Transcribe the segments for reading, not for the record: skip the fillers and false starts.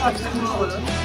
বলুন। বলুন।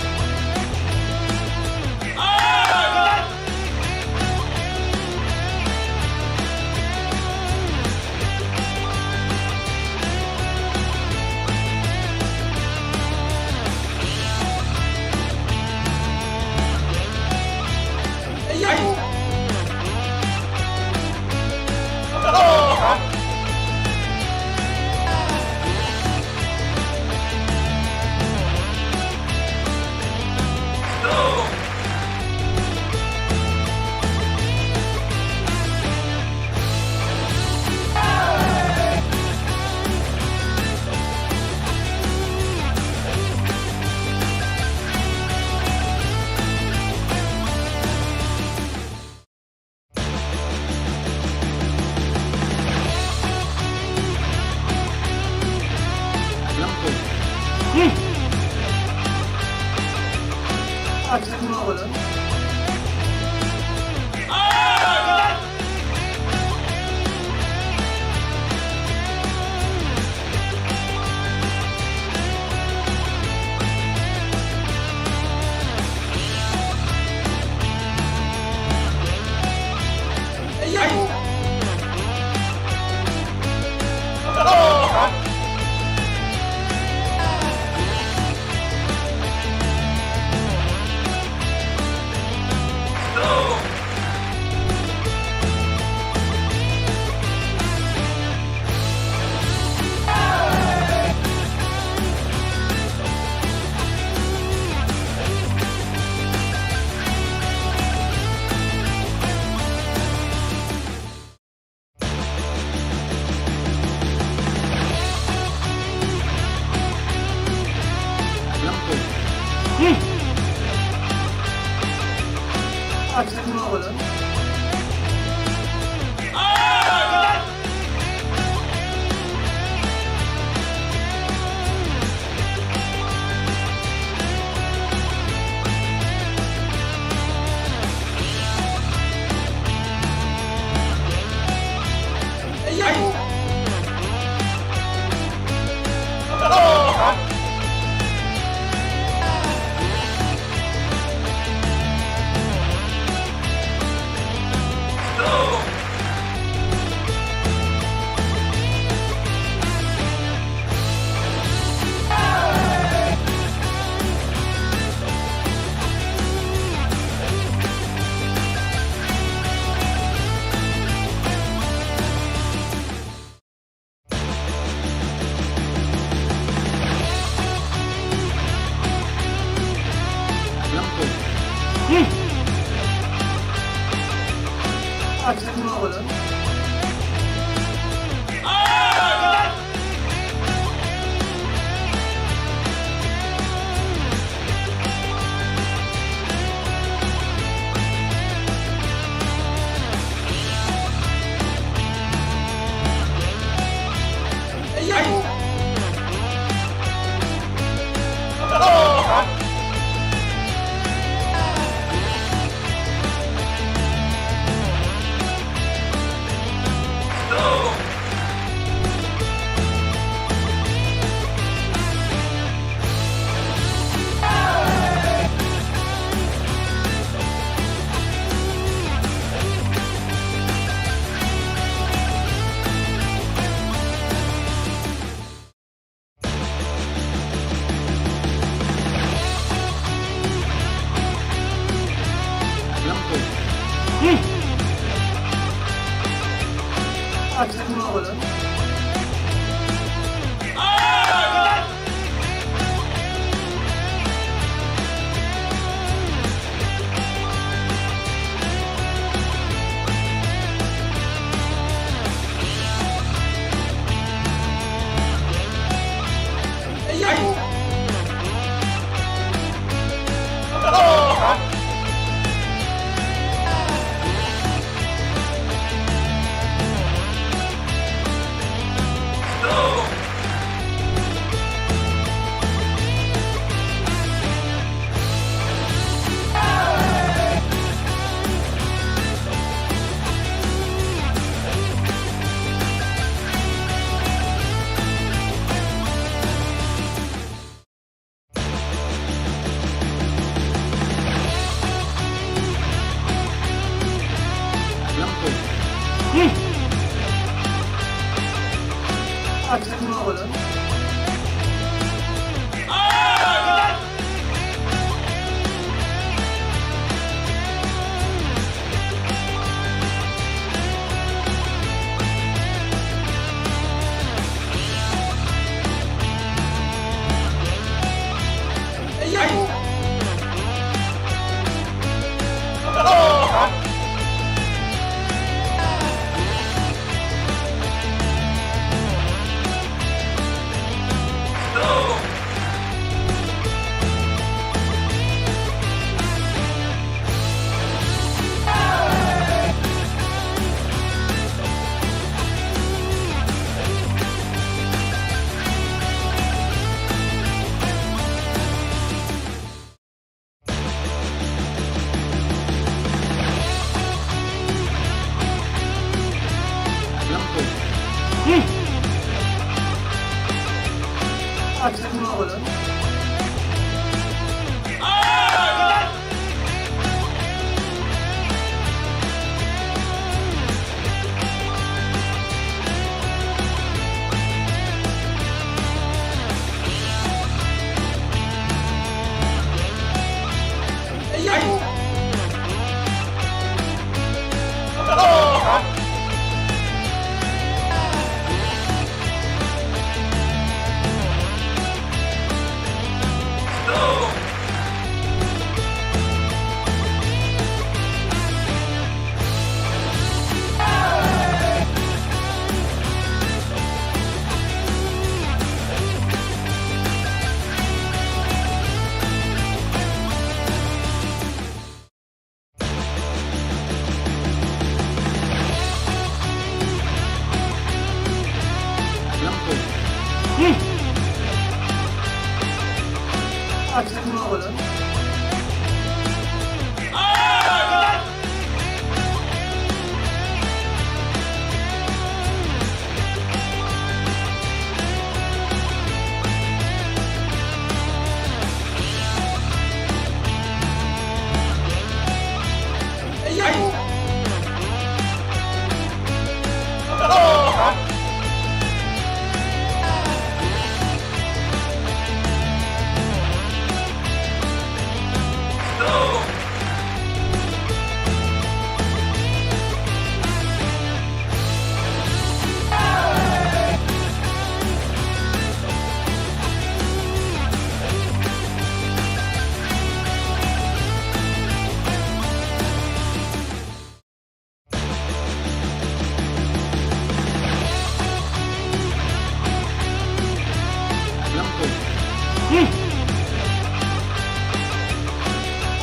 বলুন। Açıklamaların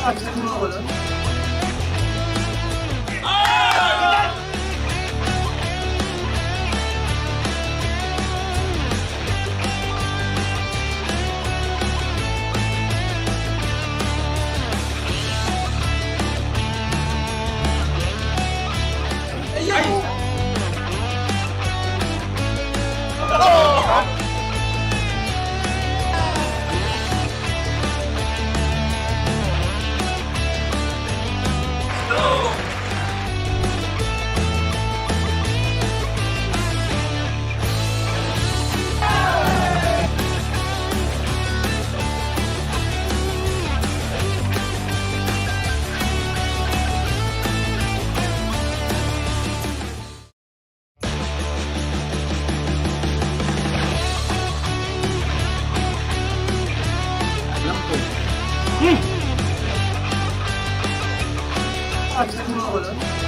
açıklamaların açıklamaların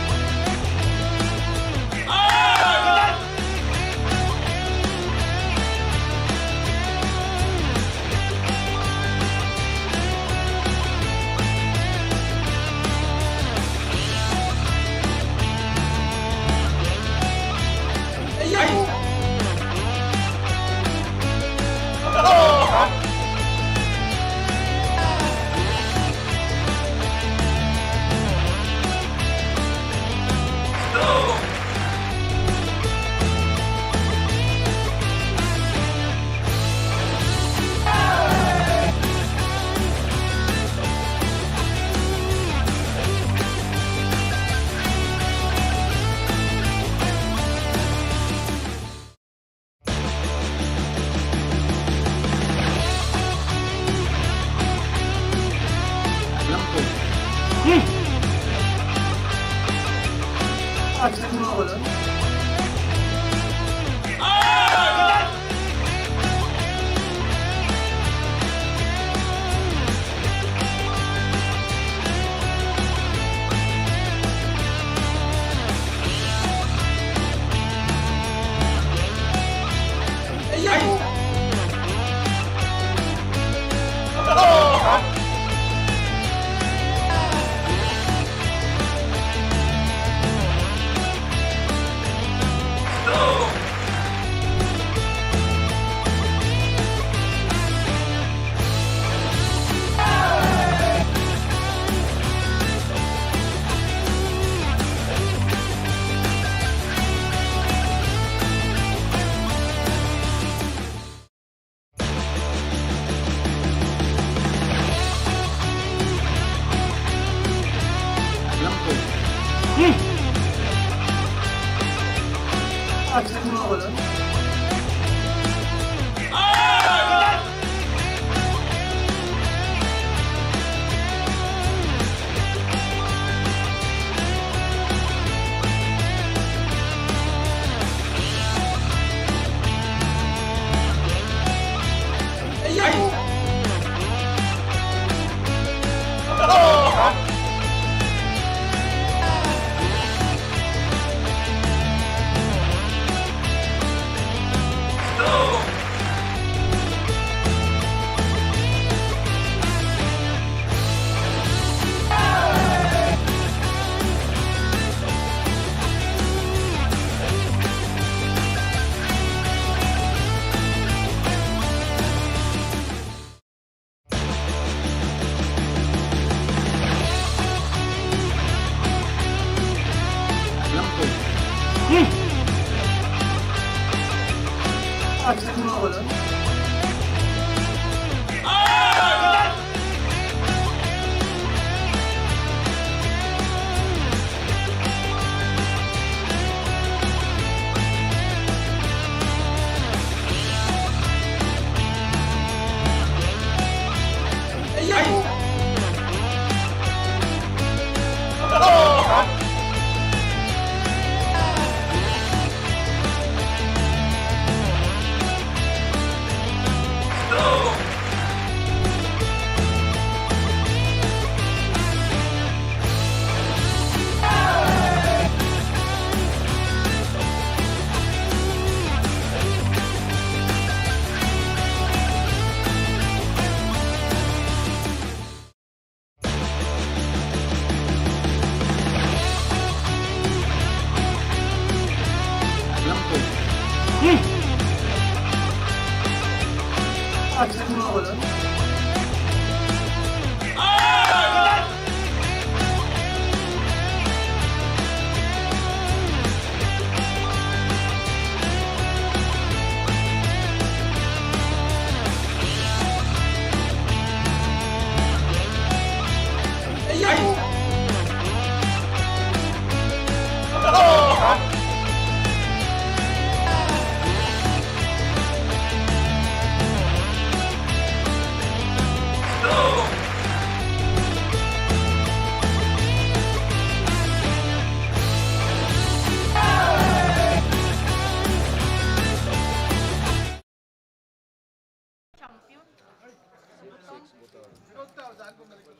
button. Ikaw daw, saan bumalik ko?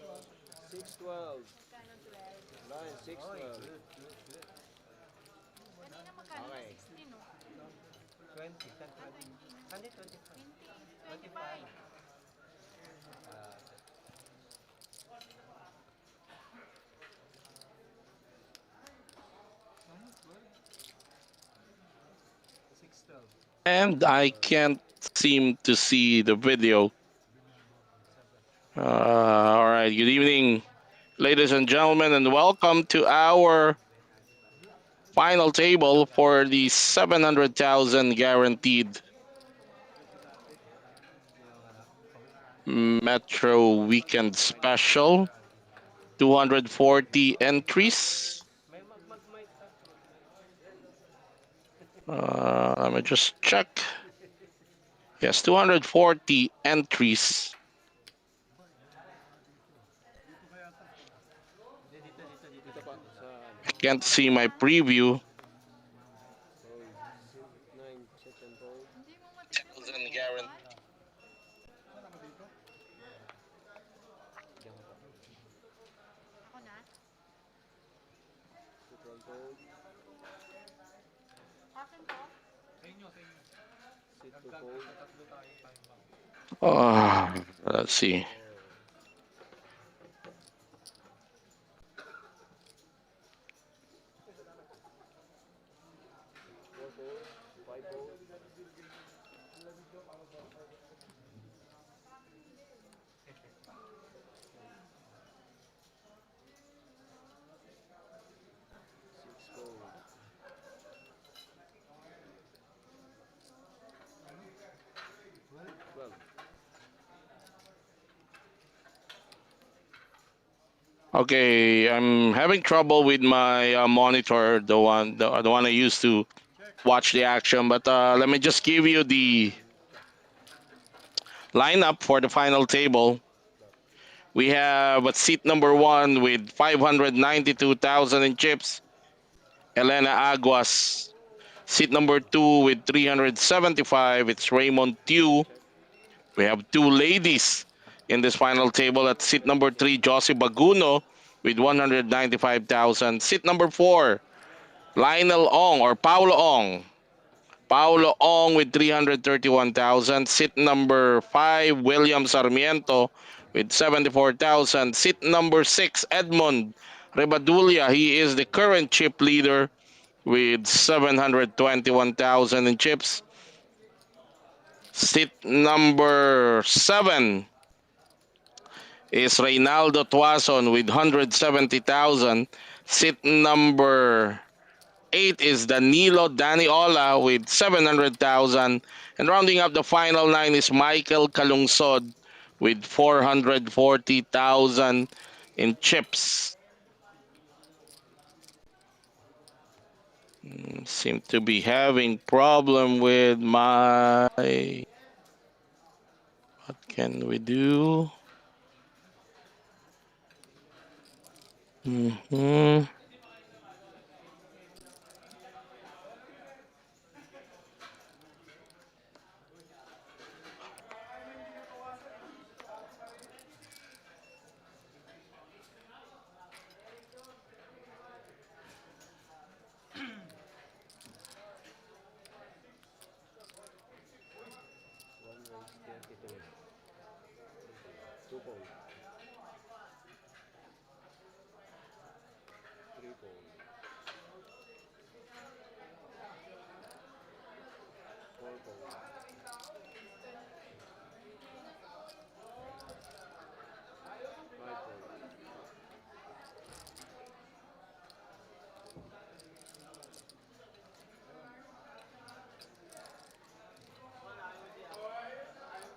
612. Magkano 12? Line Oy, 612. good, good, good. Kanina magkano na Okay. 16, no? 20, 10, Ah, 20. 20 na. Hindi, 25. 20, 25. 25. Ah, 612. And I can't seem to see the video. All right, good evening, ladies and gentlemen, and welcome to our final table for the 700,000 guaranteed Metro Weekend Special. 240 entries. May mag-mic ka. Let me just check. Yes, 240 entries. Hindi, dito, dito, dito, Dito pa dito. sa ano. I can't see my preview. Hold. 9 second hold. Hindi mo matipid 1,000 mag-upat. guaranteed. Diyan ka pa. Ako na. Put one hold. Akin to. Sit to hold. Let's see. Four hold. Five hold. Six hold. 12. Okay, I'm having trouble with my monitor, the one I used to watch the action. But let me just give you the lineup for the final table. We have at seat number one with 592,000 in chips, Elena Aguas. Seat number two with 375, it's Raymond Tew. Check. We have two ladies in this final table. At seat number three, Josie Baguno with 195,000. Seat number four, Lionel Ong or Paulo Ong. Paulo Ong with 331,000. Seat number 5, William Sarmiento with 74,000. Seat number 6, Edmond Rebadulia. He is the current chip leader with 721,000 in chips. Seat number 7 is Reynaldo Tuason with 170,000. Seat number 8 is Danilo Daniola with 700,000. And rounding up the final 9 is Michael Kalungsod with 440,000 in chips. Seem to be having problem with my... What can we do? Mm-hmm. One race 32. Two hold. Three hold. Four hold.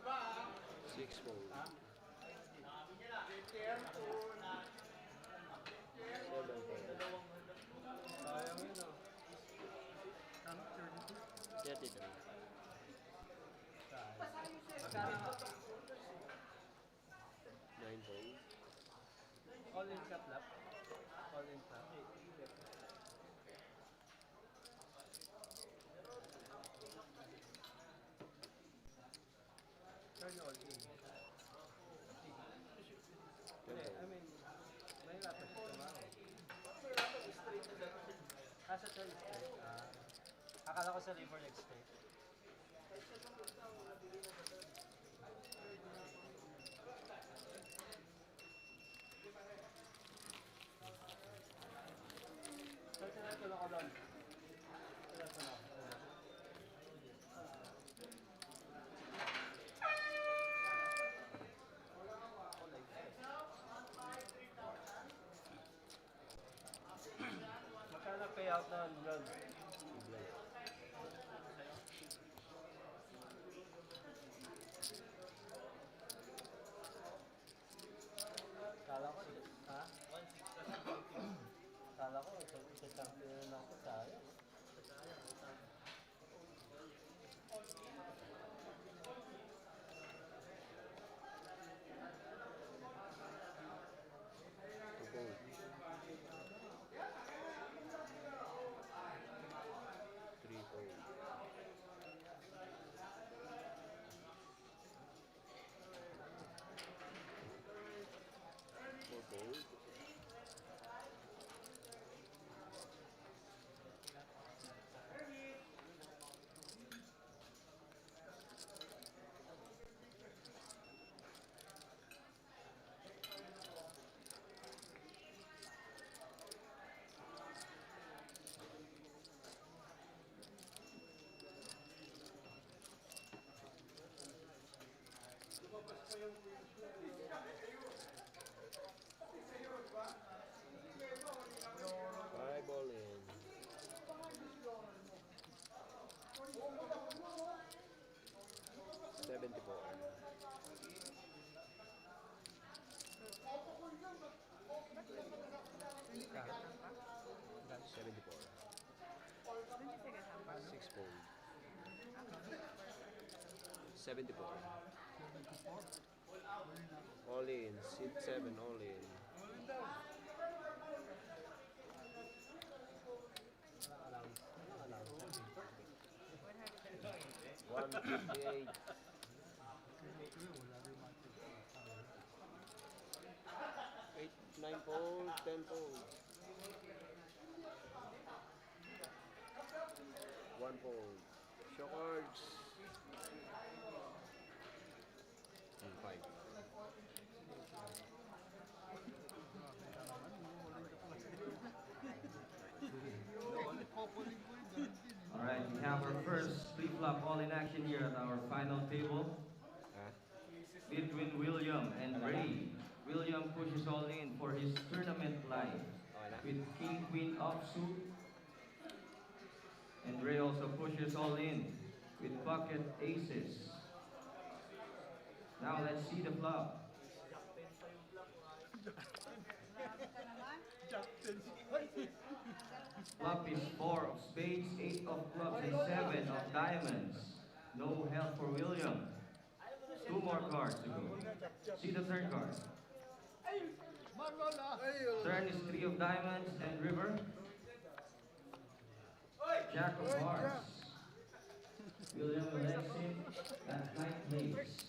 Five hold. Six hold. Seven hold. 33. Nine hold. All in cut lap. All in cut. Turn all in. Sa 12 straight. Akala ko sa river leg straight. So, tinatulong ko doon. Tinatulong. Magkano payout na yun? Kala ko, ha? Kala ko, isa champion na ako, sayang. Two fold. Three fold. Four fold. Five all in. 74. 74. Six fold. 74. All in. Sit 7 all in. One 58. 8, 9 fold, 10 fold. One fold. Show cards. And 5. All right, we have our first pre-flop all in action here at our final table Huh? between William and Ray. William pushes all in for his tournament life Okay na? with King Queen offsuit, and Ray also pushes all in with pocket aces. Now let's see the flop. Flop is 4 of spades, 8 of clubs, and 7 of diamonds. No help for William. 2 more cards to go. See the third card. Turn is 3 of diamonds and river. Jack of hearts. William elects him at ninth place.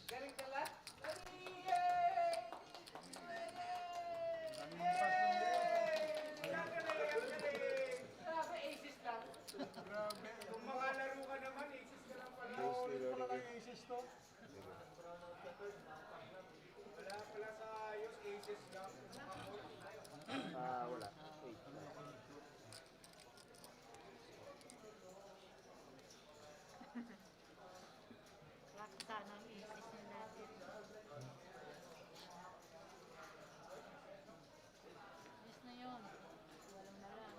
Wala. 8. Laksa ng isis na natin. Yes na yun. Walang na lang.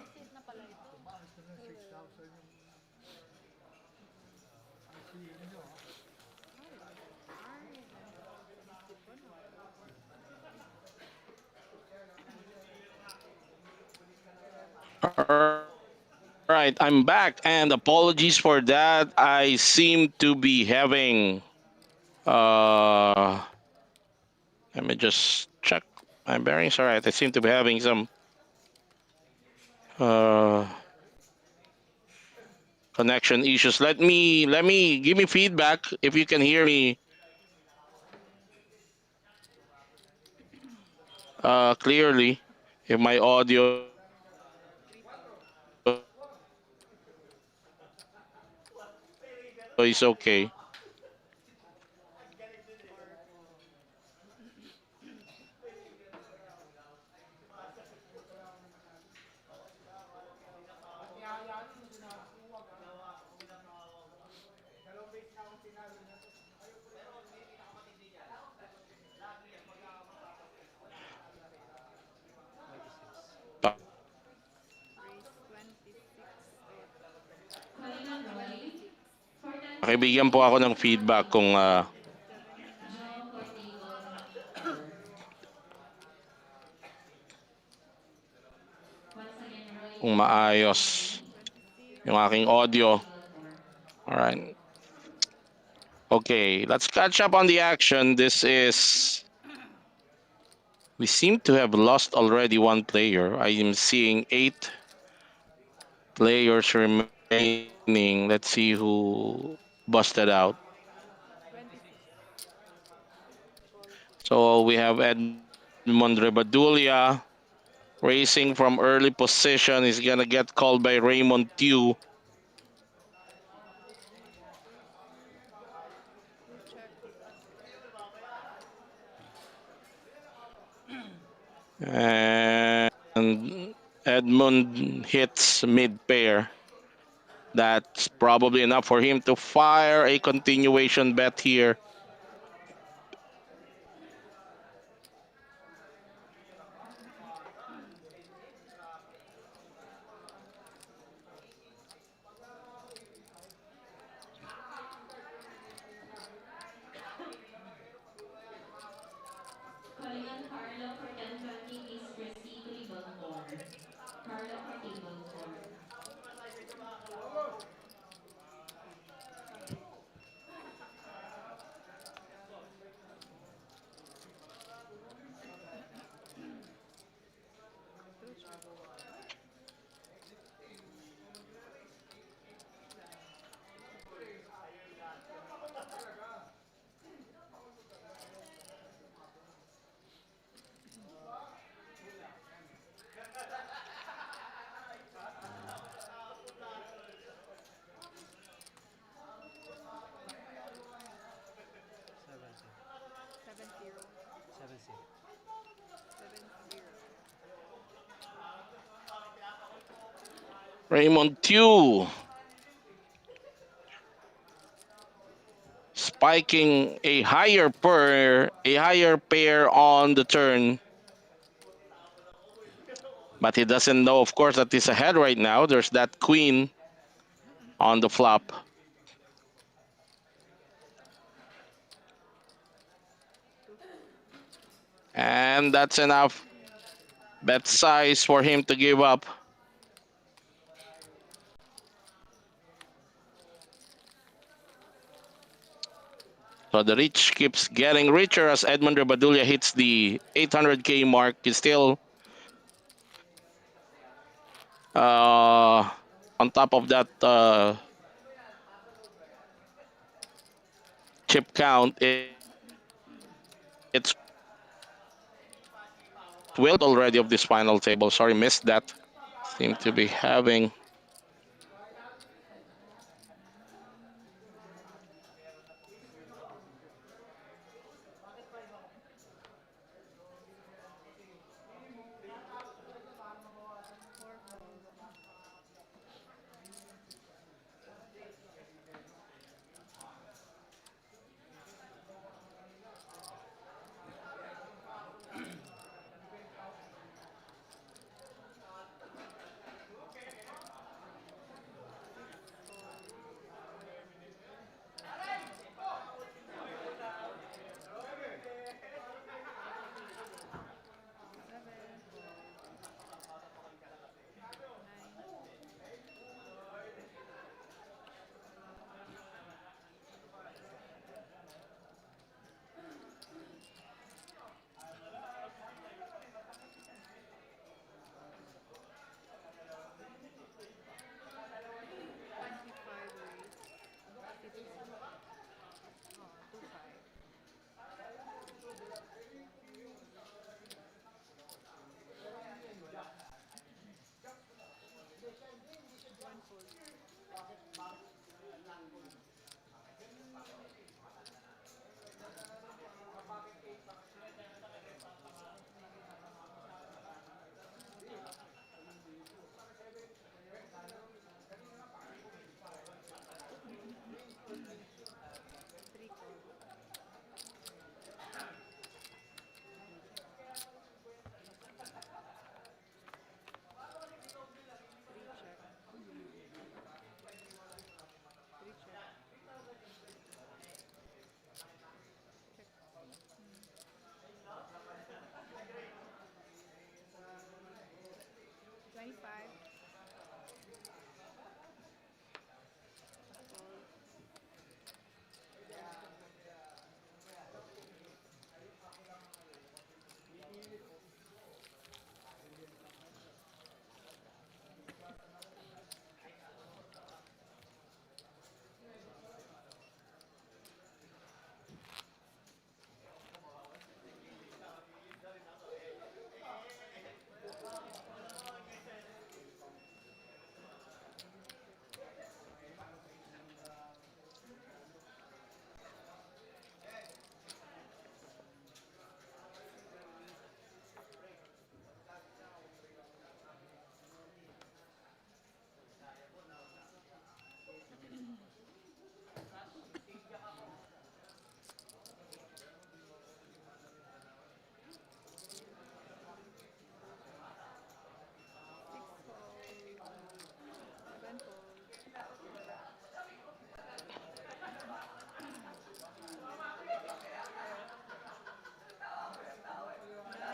Isis na pala ito. All right, I'm back, and apologies for that. I seem to be having. Let me just check my bearings. All right, I seem to be having some connection issues. Let me give me feedback if you can hear me clearly. If my audio he's okay. Pakibigyan po ako ng feedback kung maayos yung aking audio. Alright. Okay, let's catch up on the action. We seem to have lost already one player. I am seeing 8 players remaining. Let's see who busted out. So we have Edmond Rebadulia racing from early position. He's gonna get called by Raymond Tew. And Edmund hits mid-pair. That's probably enough for him to fire a continuation bet here. Raymond Tew spiking a higher pair on the turn. But he doesn't know, of course, that he's ahead right now. There's that queen on the flop. And that's enough bet size for him to give up. So the reach keeps getting richer as Edmond Rebadulia hits the 800K mark. He's still on top of that chip count. It's willed already of this final table. Sorry, missed that. Seem to be having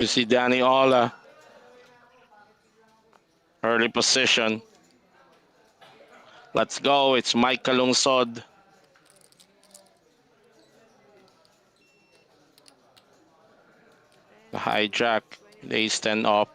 You see Danny Ola, early position. Let's go. It's Mike Kalungsod. The hijack. The ace 10 off.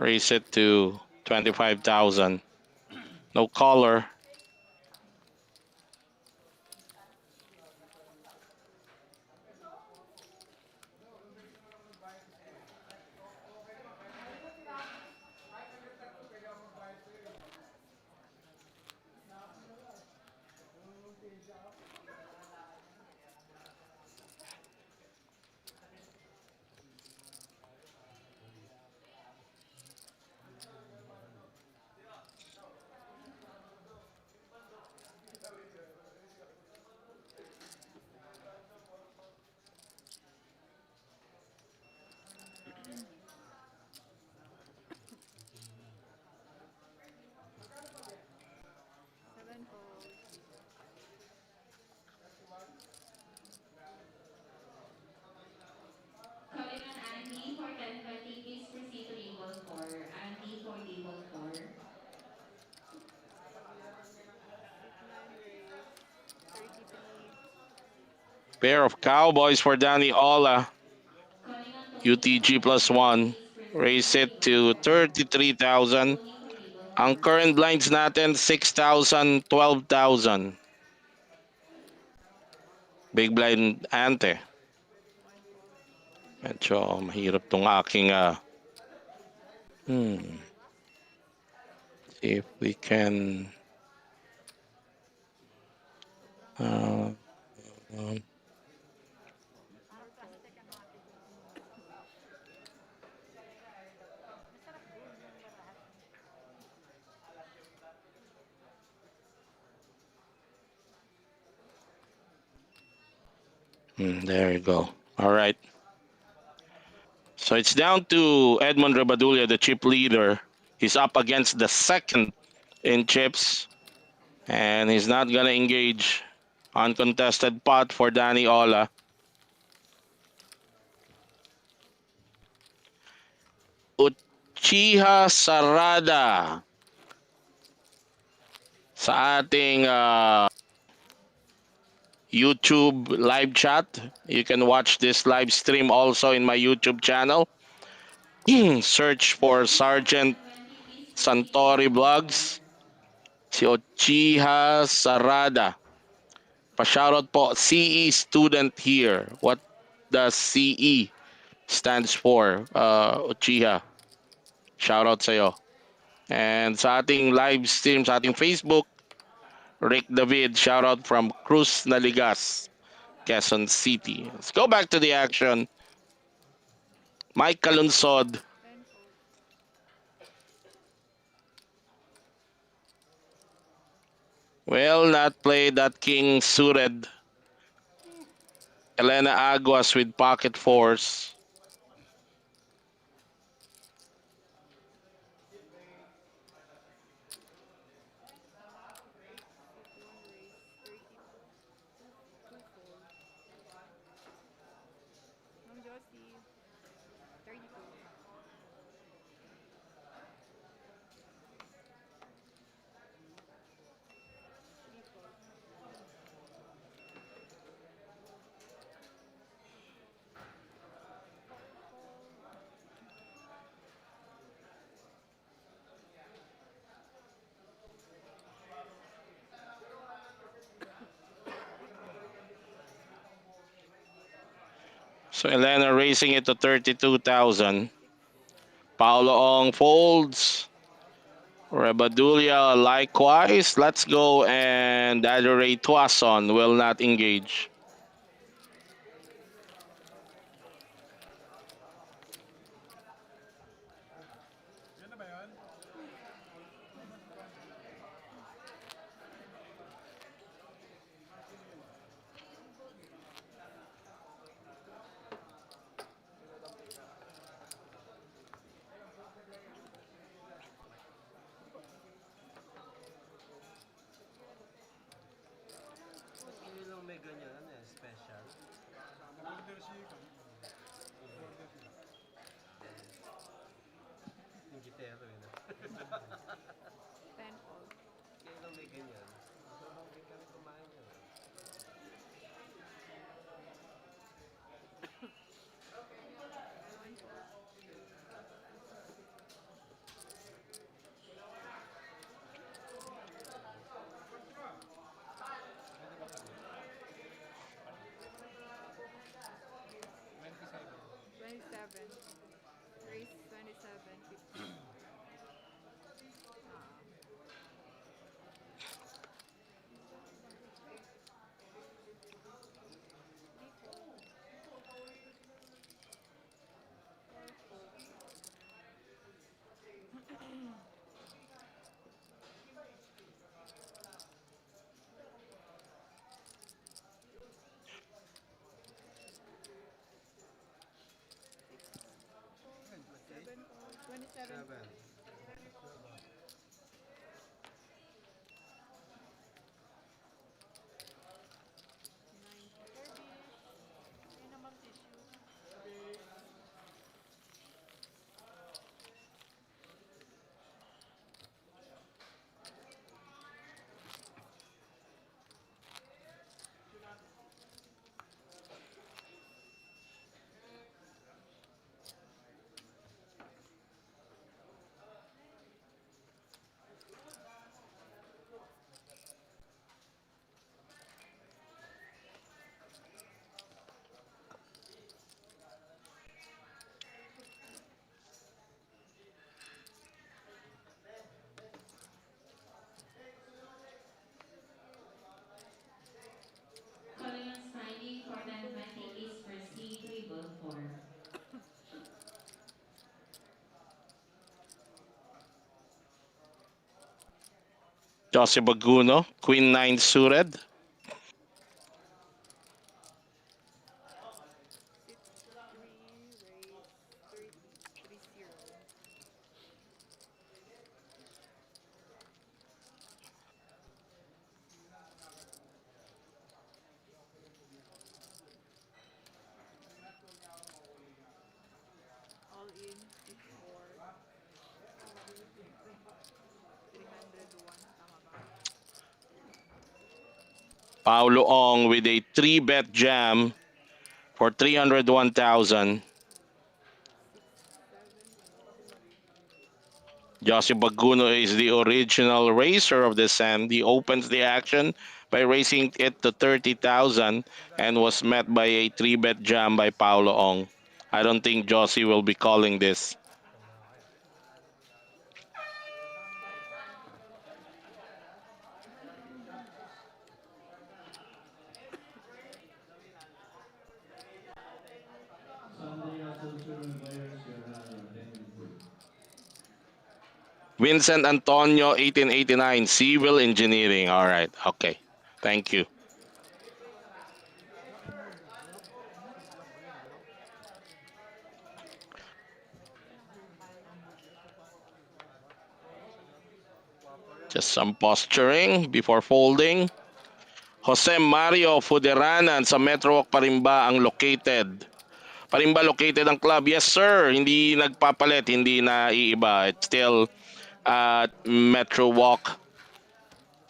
Raise it to 25,000. No caller. Calling on Andy for 10:30. Please proceed to table 4. Andy for table 4. Pair of cowboys for Danny Ola. Calling on Tony for UTG plus 10:30. 1. Please proceed Raise to it table to 4. 33,000. Tony for table Ang 4. current blinds natin, 6,000, 12,000. Big blind ante. Medyo mahirap tong aking see if we can uh, um, there you go. All right. So it's down to Edmond Rebadulia, the chip leader. He's up against the second in chips, and he's not gonna engage. Uncontested pot for Danny Ola. Uchiha Sarada sa ating YouTube live chat. You can watch this live stream also in my YouTube channel. Search for Sergeant 10:20. Please proceed to Santori table 4. Vlogs. Si Uchiha Sarada. Pa-shoutout po, CE student here. What does CE stands for? Uchiha. Shoutout sa'yo. And sa ating live stream, sa ating Facebook, Rick David, shoutout from Cruz Naligas, Quezon City. Let's go back to the action. Mike Kalunsod. Well, not played that king suited. Elena Aguas with pocket fours. So Elena raising it to 32,000. Paolo Ong folds. Rebadulia likewise. Let's go, and Adore Tuason will not engage. ganyan, ano yan, special. Yung gitero yun. 10 all. Kaya lang may ganyan. Hindi kami kumain yun. 27. Race 27. 50. Seven all. 27. 7. Nine service. Ayun naman tissue. Calling on signing for 1020 East Proceed Table 4. Jose Baguno, Queen 9 suited. Sit 3. Race 30. All in is for 301. Tama ba? Paulo Ong with a 3-bet jam for 301,000. 7 all. Joseph Baguno is the original racer of this hand. He opens the action by racing it to 30,000 and was met by a 3-bet jam by Paulo Ong. I don't think Josie will be calling this. Sunday Russell Sherman players, your value 10 Vincent Antonio, 1889, Civil Engineering. All right, okay. Thank you. Just some posturing before folding. Jose Mario Fuderanan sa Metro Walk Parimba ang located. Parimba located ang club. Yes sir, hindi nagpapalit, hindi na iiba. It's still at Metro Walk.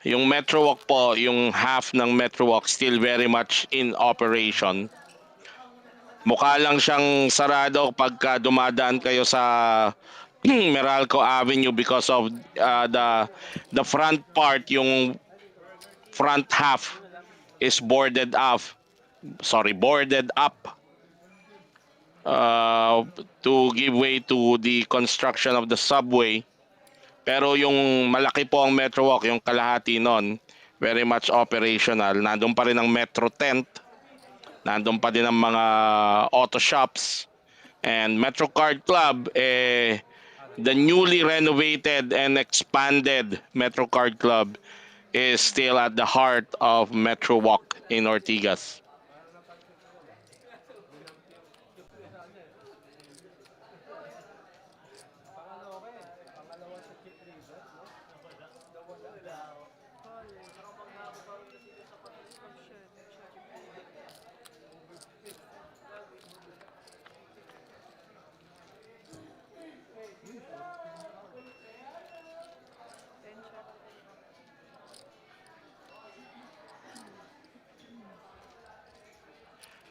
Yung Metro Walk po, yung half ng Metro Walk still very much in operation. Mukha lang siyang sarado pagka dumadaan kayo sa Meralco Avenue because of the front part, yung front half is boarded up uh, to give way to the construction of the subway. Pero yung malaki po ang Metro Walk, yung kalahati nun, very much operational. Nandun pa rin ang Metro Tent, nandun pa din ang mga auto shops, and Metro Card Club, the newly renovated and expanded Metro Card Club is still at the heart of Metro Walk in Ortigas. Call. Option. Check.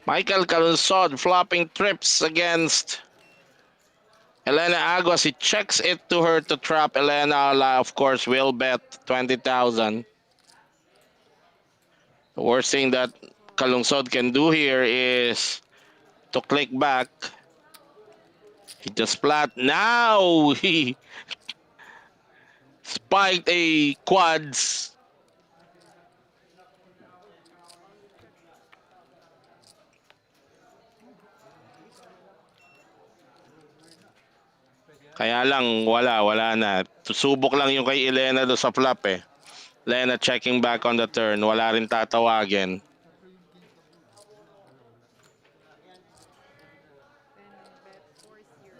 Michael Calunsod flopping trips against Elena Aguas. He checks it to her to trap Elena. Of course, will bet 20,000. The worst thing that Calunsod can do here is to click back. He just flat. Now he spiked a quads. Kaya lang, wala na. Susubok lang yung kay Elena do sa flop eh. Elena checking back on the turn. Wala rin tatawagin. Bet 4-0. 1 call.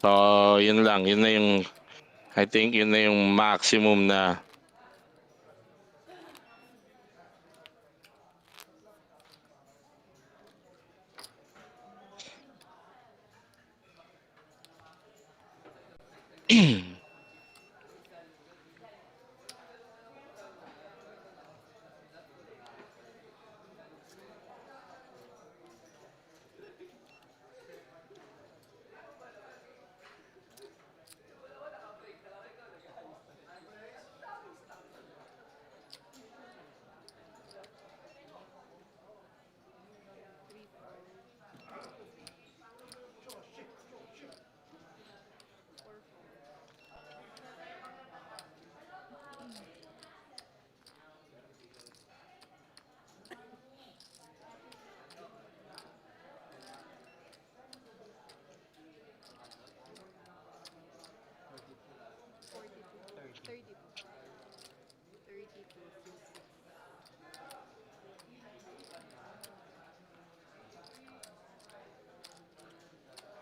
So, yun lang. Yun na yung, I think yun na yung maximum na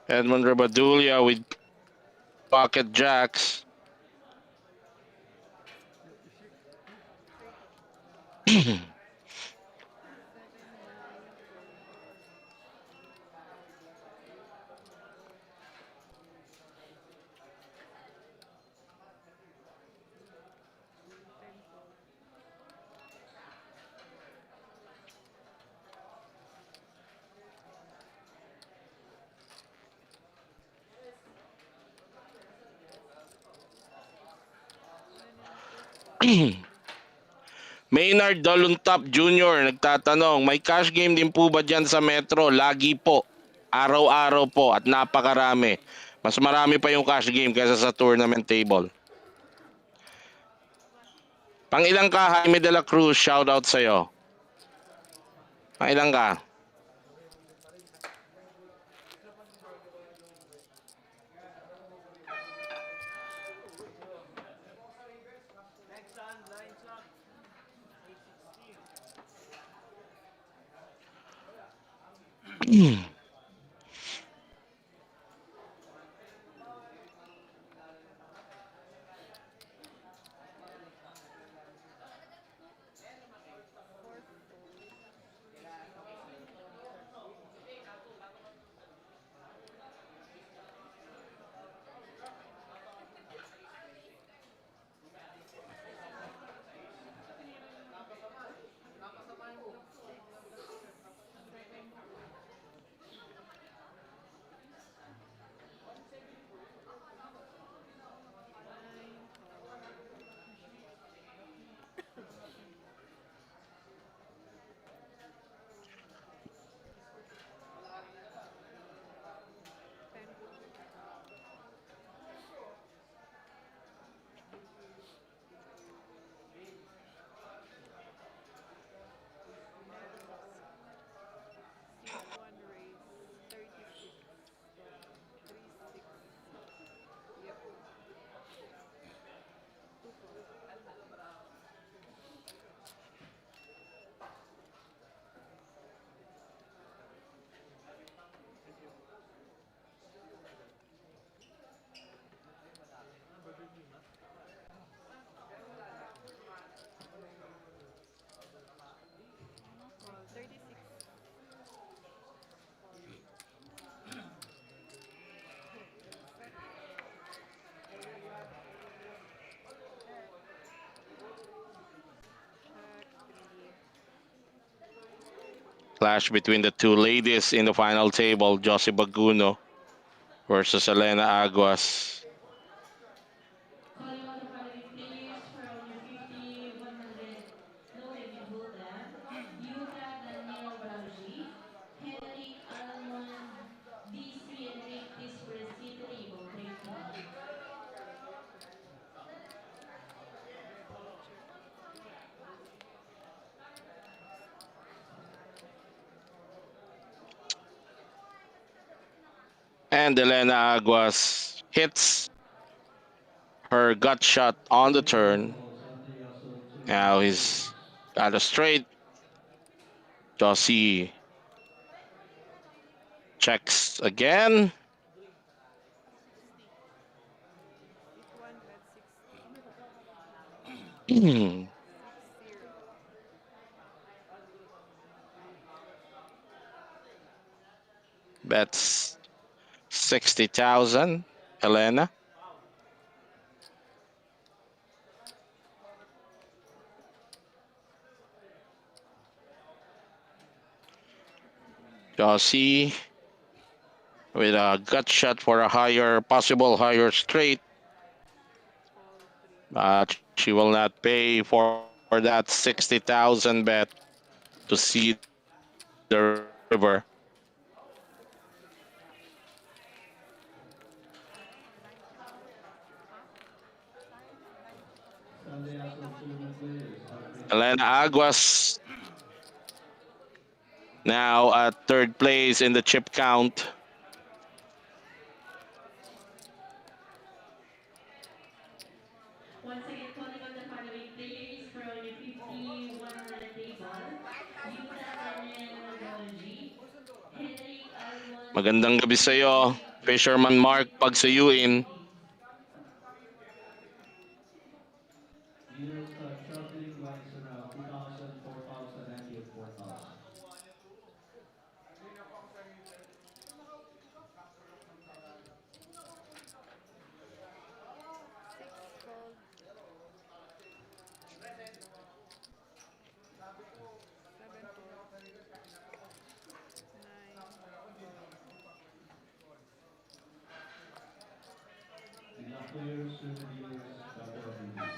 Edmond Rabadulia with pocket jacks. Maynard Daluntap Jr. nagtatanong, may cash game din po ba dyan sa Metro? Lagi po. Araw-araw po at napakarami. Mas marami pa yung cash game kaysa sa tournament table. Pang ilang ka, Jaime de la Cruz? Shoutout sa'yo. Pang ilang ka? Clash between the two ladies in the final table, Josie Baguno versus Elena Aguas. Calling all the following players for round number 50, 100, no limit hold'em. Yuta Daniel Brauji, Henrik Almond, DC Enrique, please proceed to table 30. And Elena Aguas hits her gut shot on the Second turn. fall, Santiago 2 Now he's players. got a straight. Josie checks again. Bets 60,000. Elena. Josie with a gut shot for a higher, possible higher straight. But she will not pay for that 60,000 bet to see the river. Santiago 2 players. Heartbreak Elena City. Aguas now at third place in the chip count. Once again, calling all the following players for round number 50, 100 table. Yuta Daniel Brauji, Henrik Almond, Magandang gabi sa DC iyo, Enrique, Fisherman proceed Mark to table Pagsuyuin. 30. Leader will start shuffling once around 2,000, 4,000, and give 4,000. Enough players, 2 dealers, couple of release.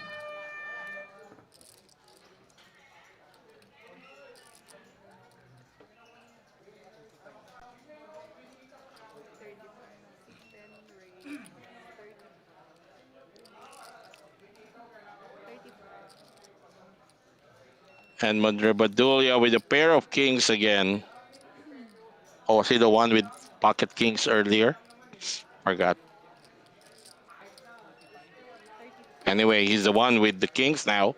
And Madribadulia with a pair of kings again. Oh, was he the one with pocket kings earlier? Forgot. Anyway, he's the one with the kings now.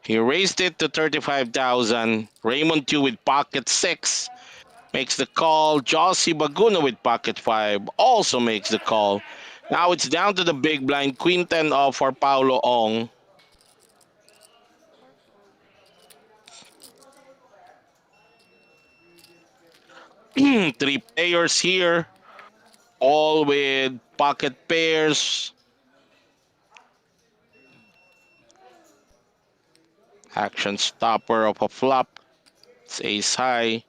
He raised it to 35,000. Raymond 2 with pocket 6 makes the call. Josie Baguna with pocket 5 also makes the call. Now it's down to the big blind. Queen 10 off for Paulo Ong. Three players here, all with pocket pairs. Action stopper of a flop. It's ace high.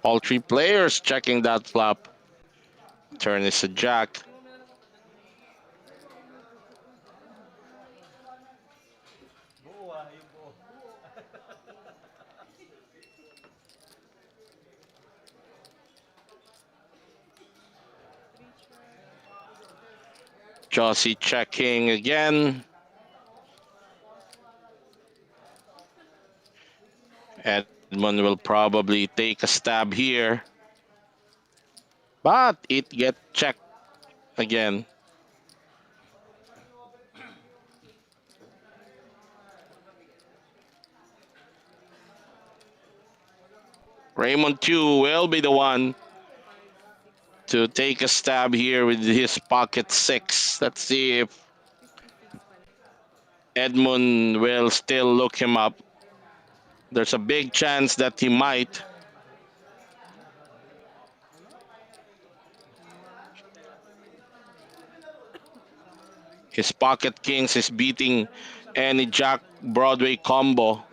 All three players checking that flop. Turn is a jack. Buo yung buo. Josie checking again. Edmund will probably take a stab here. But it gets checked again. Raymond Chu will be the one to take a stab here with his pocket six. Let's see if Edmund will still look him up. There's a big chance that he might. His pocket kings is beating any Jack Broadway combo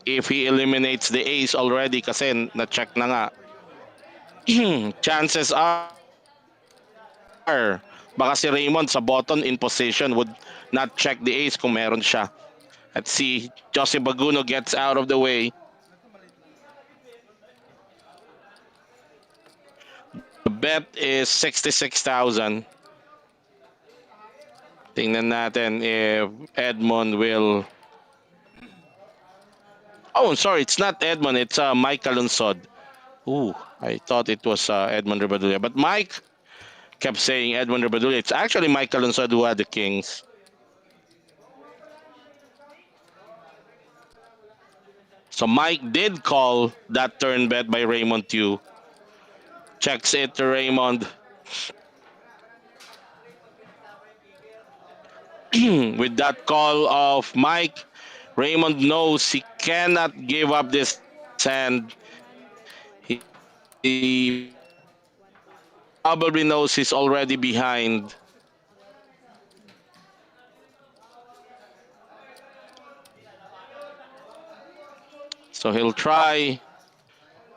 if he eliminates the ace already kasi na-check na nga. Chances are baka si Raymond sa button in position would not check the ace kung meron siya. Let's see, Jose Baguno gets out of the way. The bet is 66,000. Tingnan natin if Edmond will... Oh, sorry, it's not Edmond, it's Mike Calunsod. Ooh, I thought it was Edmond Ribadulla. But Mike kept saying Edmond Ribadulla. It's actually Mike Calunsod who had the kings. So Mike did call that turn bet by Raymond Tew. Checks it to Raymond. With that call of Mike, Raymond knows he cannot give up this hand. He probably knows he's already behind. So he'll try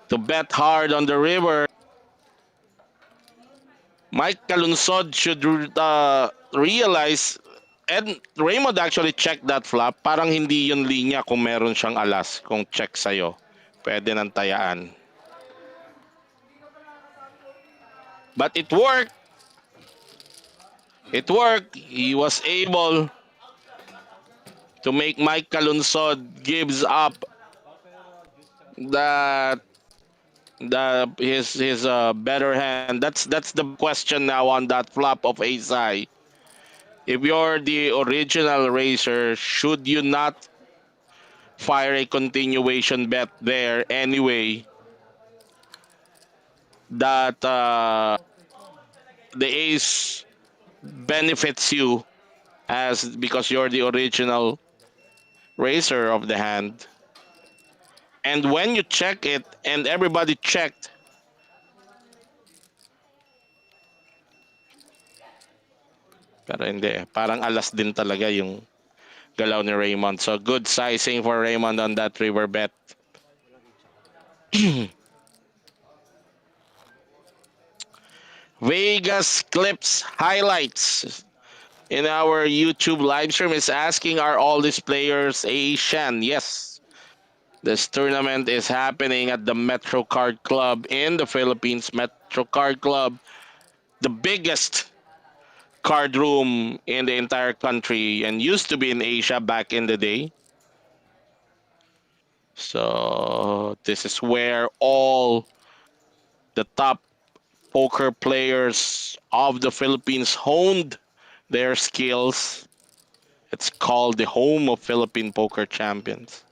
to bet hard on the river. Mike Calunsod should realize, and Raymond actually checked that flop. Parang hindi yun linya kung meron siyang alas. Kung check sa'yo, pwede nang tayaan. But it worked. It worked. He was able to make Mike Calunsod gives up that his better hand. That's the question now on that flop of ace high. If you're the original racer, should you not fire a continuation bet there anyway? That the ace benefits you as because you're the original racer of the hand. And when you check it and everybody checked, pero hindi, parang alas din talaga yung galaw ni Raymond. So good sizing for Raymond on that river bet. Vegas Clips highlights in our YouTube live stream is asking, are all these players Asian? Yes. This tournament is happening at the Metro Card Club in the Philippines. Metro Card Club, the biggest card room in the entire country and used to be in Asia back in the day. So this is where all the top poker players of the Philippines honed their skills. It's called the home of Philippine poker champions.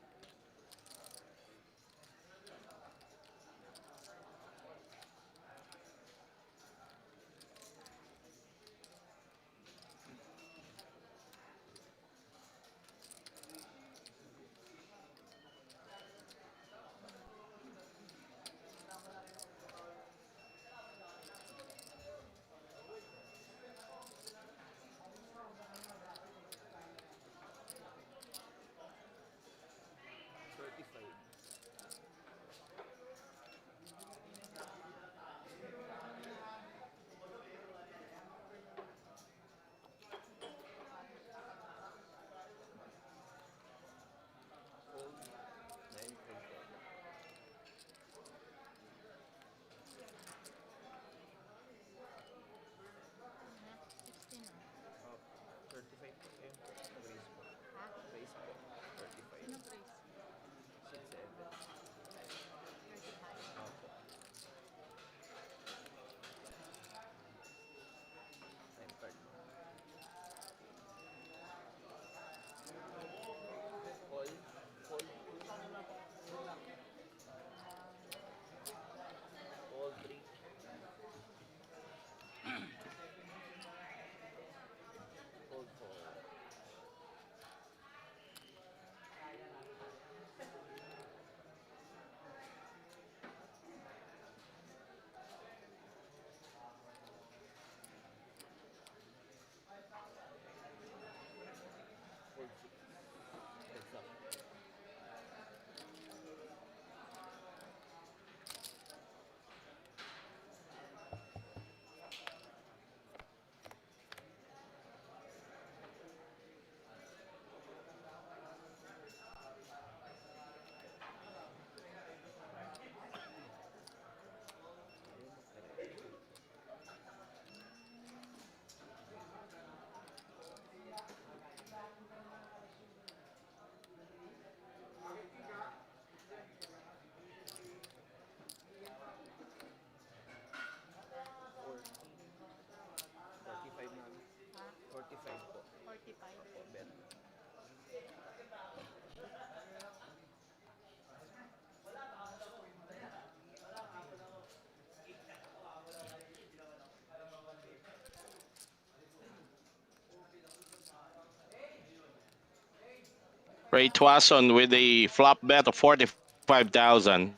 Ray Twason with a flop bet of 45,000.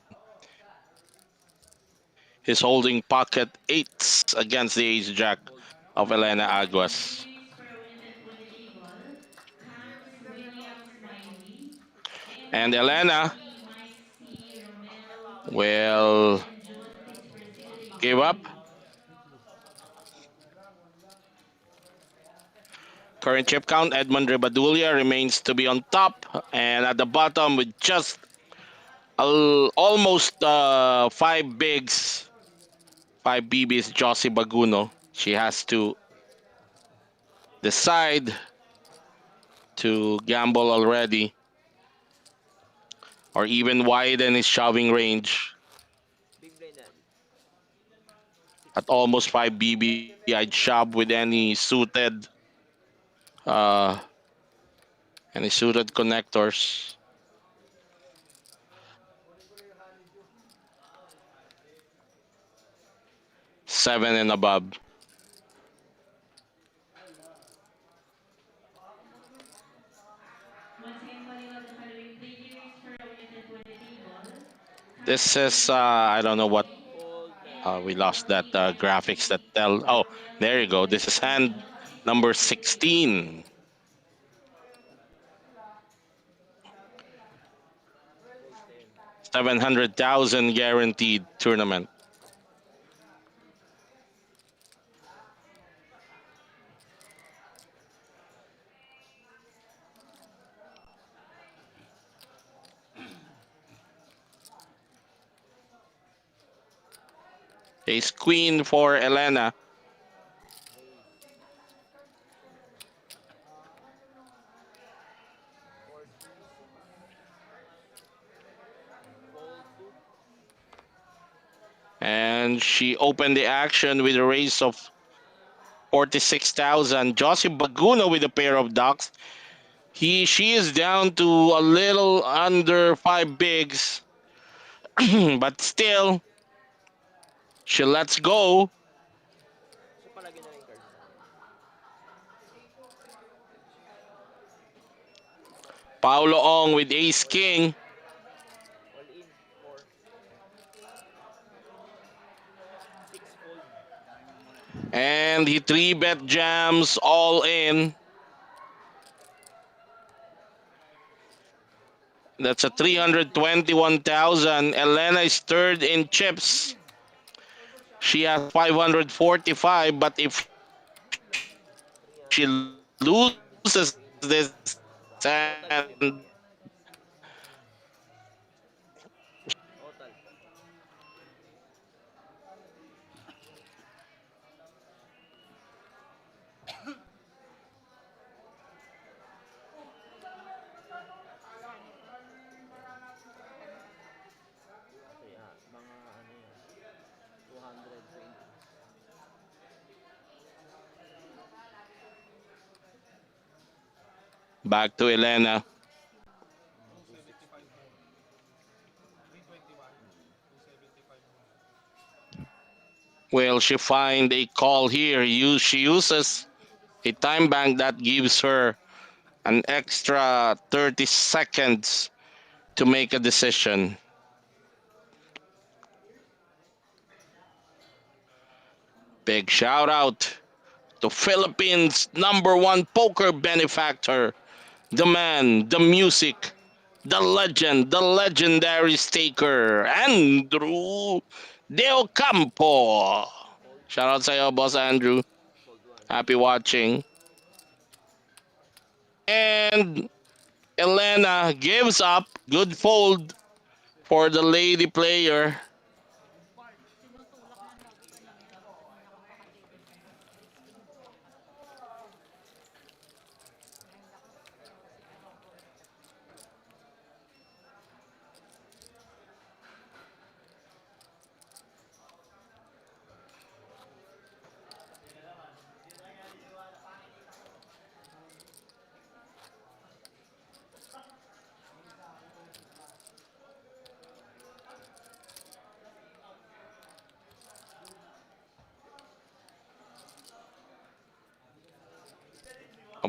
He's holding pocket eights against the ace jack of Elena Aguas. Series for a winner for the table. Hans Williams Miley, And Emily Elena Lee, Mike C. Romel, will and John give up. Fitzpatrick. Current chip count, Edmond Ribadulia remains to be on top. And at the bottom with just almost 5 bigs, 5 BBs, Josie Baguno. She has to decide to gamble already or even widen his shoving range. Big blind yan. At almost 5 BB, I'd shove with uh, any suited connectors. Seven and above. Once again, calling all the following players for a winner for the table. This Hans is, Williams I don't know what, Miley, Fold. we Edmond lost that Ribadulia, graphics that tell. Josie Oh, Baguno, there you go. This is and hand John number Fitzpatrick. 16. Fold 10. 700,000 guaranteed tournament. Ace queen for Elena. Four, fold 2. And she opened the action with a raise of 46,000. Josie Baguno with a pair of ducks. She is down to a little under 5 bigs, but still, she lets go. So palagi na yung cards. Paulo Ong with ace king. All in. 4. 6 fold. And he 3-bet jams all in. That's a 321,000. Elena is third in chips. She has 545, but if she 300. loses this Total hand, limit. Total. Kasi mga ano yan. 220. back to Elena. Will she find a call here? She uses a time bank that gives her an extra 30 seconds to make a decision. Big shout out to Philippines' #1 poker benefactor, the man, the music, the legend, the legendary staker, Andrew De Ocampo. Fold. Shout out sa'yo, Boss Andrew. Fold 1. Happy watching. And Elena gives up. Good fold for the lady player.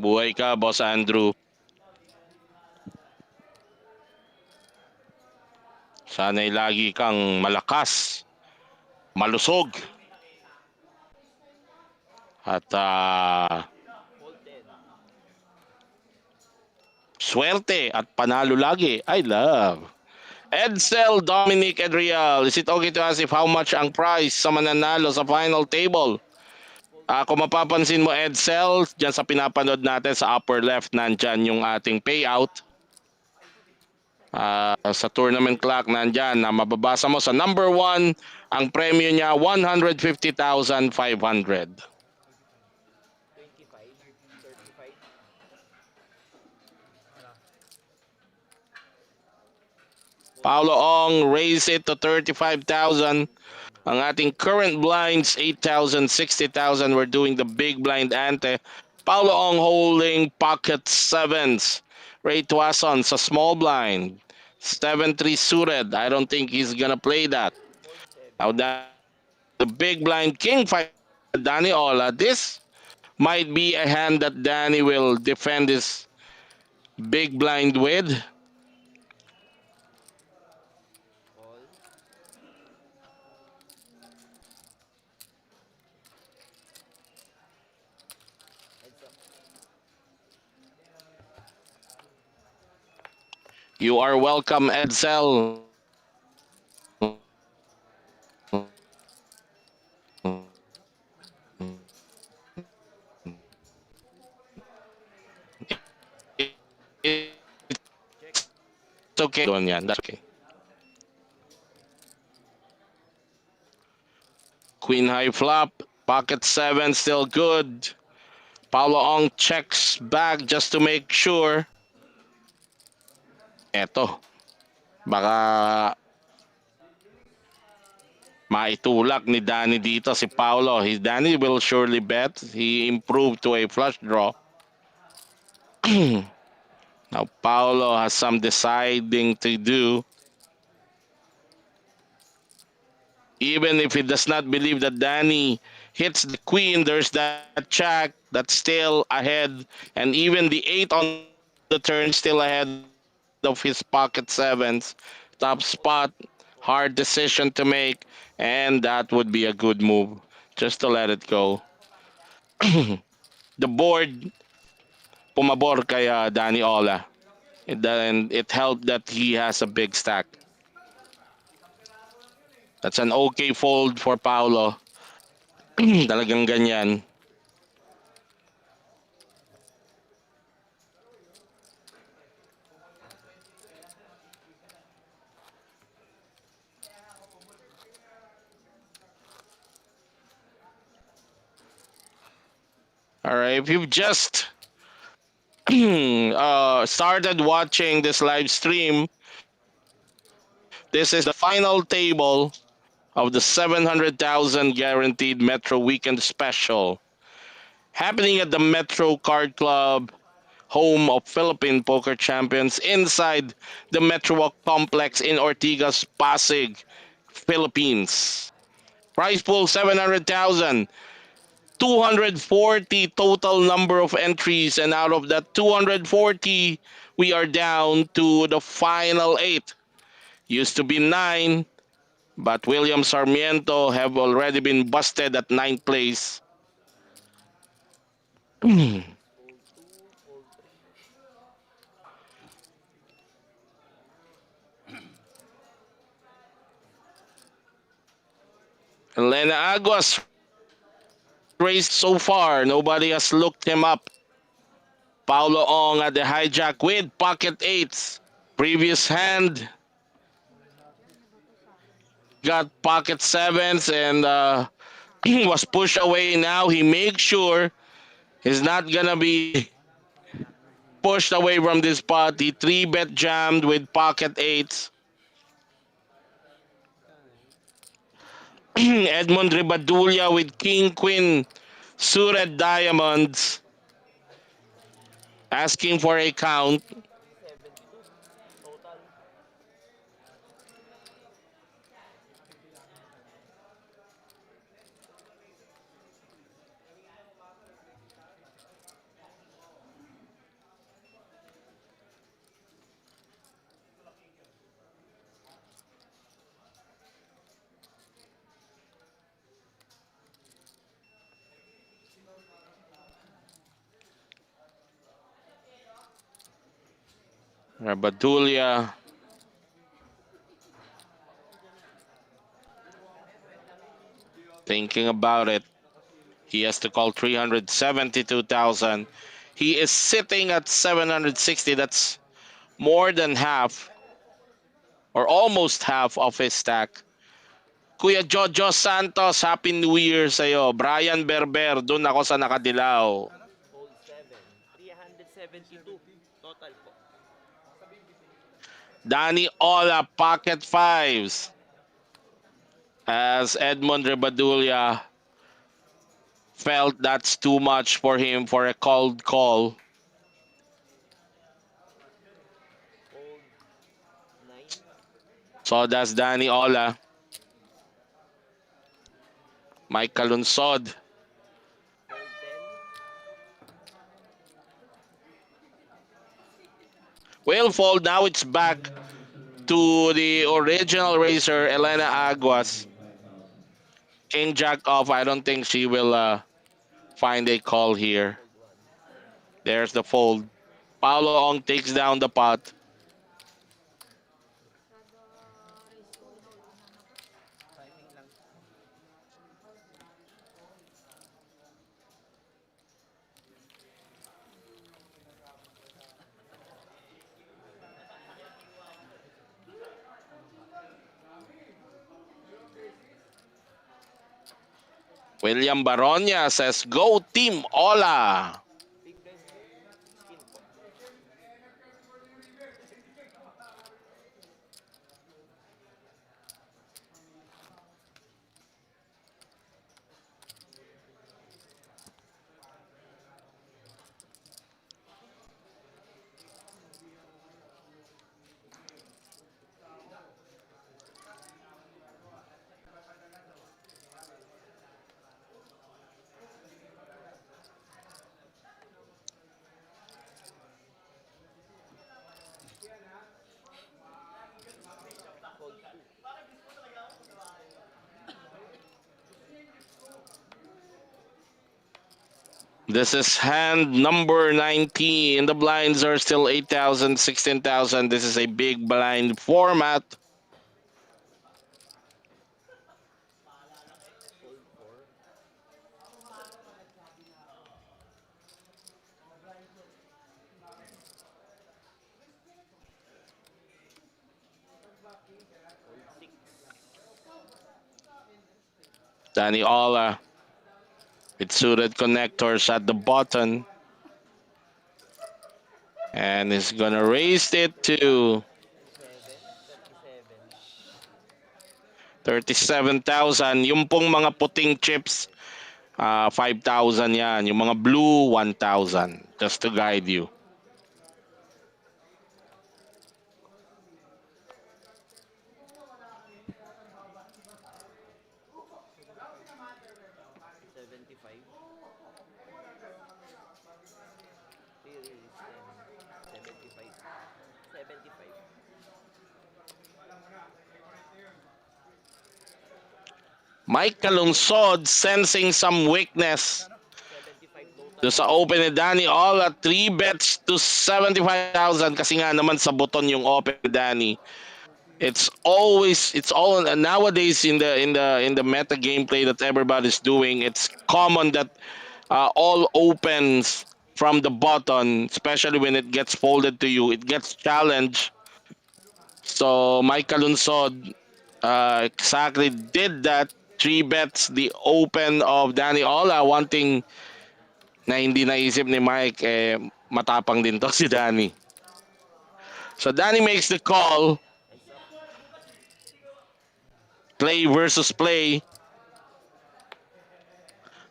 Mabuhay ka, Boss Andrew. Sana'y lagi kang malakas, malusog, at swerte at panalo lagi. I love. Edsel Dominic Edriel, is it okay to ask if how much ang price sa mananalo sa final table? Kung mapapansin mo Edsel, dyan sa pinapanood natin sa upper left, nandyan yung ating payout. Sa tournament clock nandyan na mababasa mo sa number 1, ang premyo niya 150,500. 25, 35. Paulo Ong raise it to 35,000. Ang ating current blinds 8,000, 60,000. We're doing the big blind ante. Paulo Ong holding pocket sevens. Ray Tuason sa small blind. 7-3 suited. I don't think he's gonna play that. Now the big blind king fight Danny Ola. This might be a hand that Danny will defend his big blind with. All. Heads up. You are welcome, Edsel. It's okay. Doon yan. That's okay. Queen high flop. Pocket 7 still good. Paulo Ong checks back just to make sure. Eto. Baka maitulak ni Danny dito si Paulo. Danny will surely bet. He improved to a flush draw. Now Paulo has some deciding to do. Even if he does not believe that Danny hits the queen, there's that jack that's still ahead. And even the 8 on the turn still ahead of his pocket sevens. Top spot, hard decision to make. And that would be a good move. Just to let it go. The board, pumabor kay Danny Ola. And it helped that he has a big stack. That's an okay fold for Paulo. Talagang ganyan. All right, if you've just started watching this live stream, this is the final table of the 700,000 guaranteed Metro Weekend Special happening at the Metro Card Club, home of Philippine Poker Champions, inside the Metro Walk Complex in Ortigas, Pasig, Philippines. Prize pool 700,000. 240 total number of entries, and out of that 240, we are down to the final 8. Used to be 9, but William Sarmiento have already been busted at 9th place. Fold 2, fold 3. Elena Aguas raised so far. Nobody has looked him up. Paulo Ong at the hijack with pocket 8s. Previous hand got pocket 7s and was pushed away. Now he makes sure he's not gonna be pushed away from this pot. He 3-bet jammed with pocket 8s. Edmond Ribadulia with King Queen suited diamonds, asking for a count. 372 total. Rabadulia. Thinking about it. He has to call 372,000. He is sitting at 760. That's more than half or almost half of his stack. Kuya Jojo Santos, Happy New Year sa'yo. Brian Berber, dun ako sa nakadilaw. Fold 7. 372 total po. Danny Ola, Pocket Fives. As Edmond Rebadulia felt that's too much for him for a cold call. Fold 9. So that's Danny Ola. Mike Calunsod. Fold 10. Will fold. Now it's back to the original racer, Elena Aguas. King Jack off. I don't think she will find a call here. There's the fold. Paolo Ong takes down the pot. Timing lang. William Baronia says, "Go Team Ola." Big blind skin po. Fold 2. This is hand number 19. The blinds are still 8,000, 16,000. This is a big blind format. Fold 4. Fold 6. Danny Ola with suited connectors at the button. And he's gonna raise it to 37. 37,000. Yung pong mga puting chips, 5,000 yan. Yung mga blue, 1,000. Just to guide you. $75. Three release 10. 75. 75. Mike Calungsod sensing some weakness 75 total. do sa open ni Danny Ola. 3 bets to 75,000 kasi nga naman sa buton yung open ni Danny. It's all nowadays in the meta gameplay that everybody's doing. It's common that all opens from the button, especially when it gets folded to you, it gets challenged. So Mike Calunsod exactly did that. 3 bets the open of Danny Ola, wanting na hindi naisip ni Mike, matapang din to si Danny. So Danny makes the call. Ice up. Play versus play.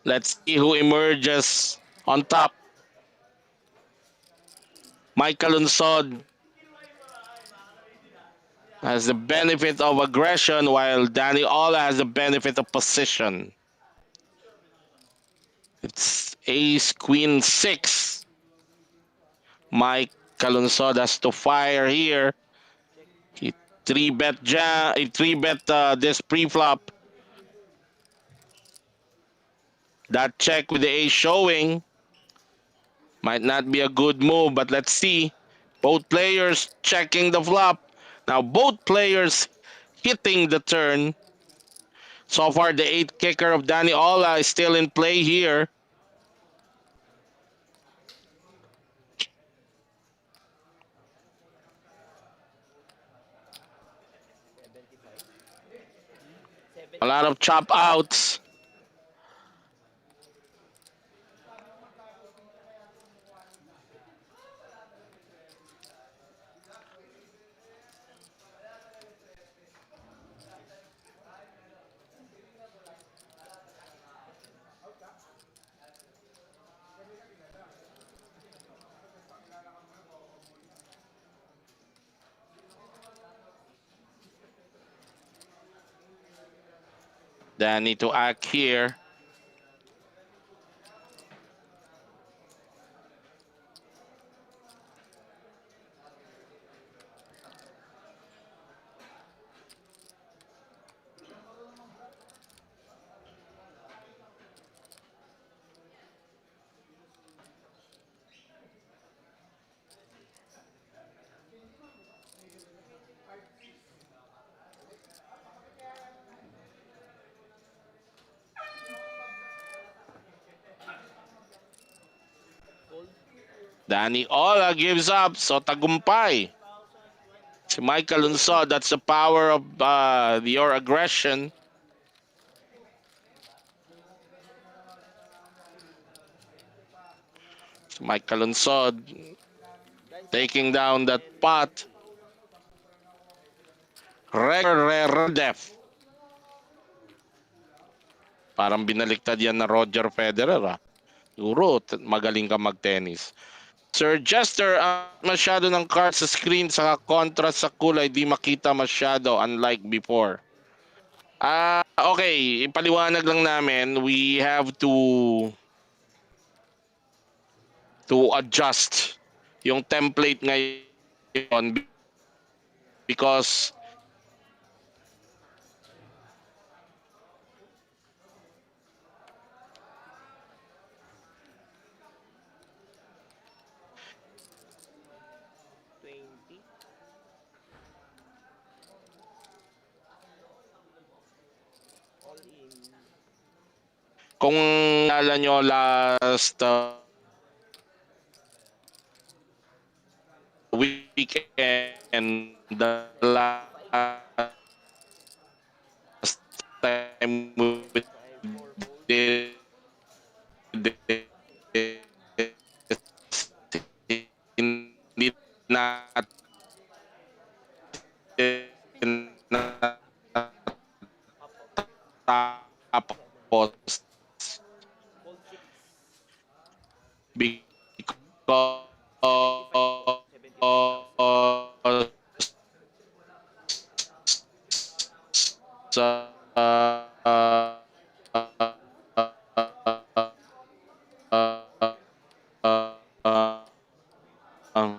Let's see who emerges on top. Mike Calunsod has the benefit of aggression, while Danny Ola has the benefit of position. It's ace queen 6. Mike Calunsod has to fire here. He 3-bet this pre-flop. That check with the ace showing might not be a good move, but let's see. Both players checking the flop. Now both players hitting the turn. So far, the 8 kicker of Danny Ola is still in play here. A lot of chop outs. Danny to act here. Danny Ola gives up. So tagumpay. Si Michael Lunsod, that's the power of your aggression. Si Michael Lunsod taking down that pot. Def. Parang binaliktad yan na Roger Federer. Siguro, magaling ka mag-tennis. Sir Jester, masyado ng cards sa screen sa contrast sa kulay, di makita masyado unlike before. Okay, ipaliwanag lang namin, we have to adjust yung template ngayon because kung naalala nyo last weekend, the last time we did hindi natin natapos because ang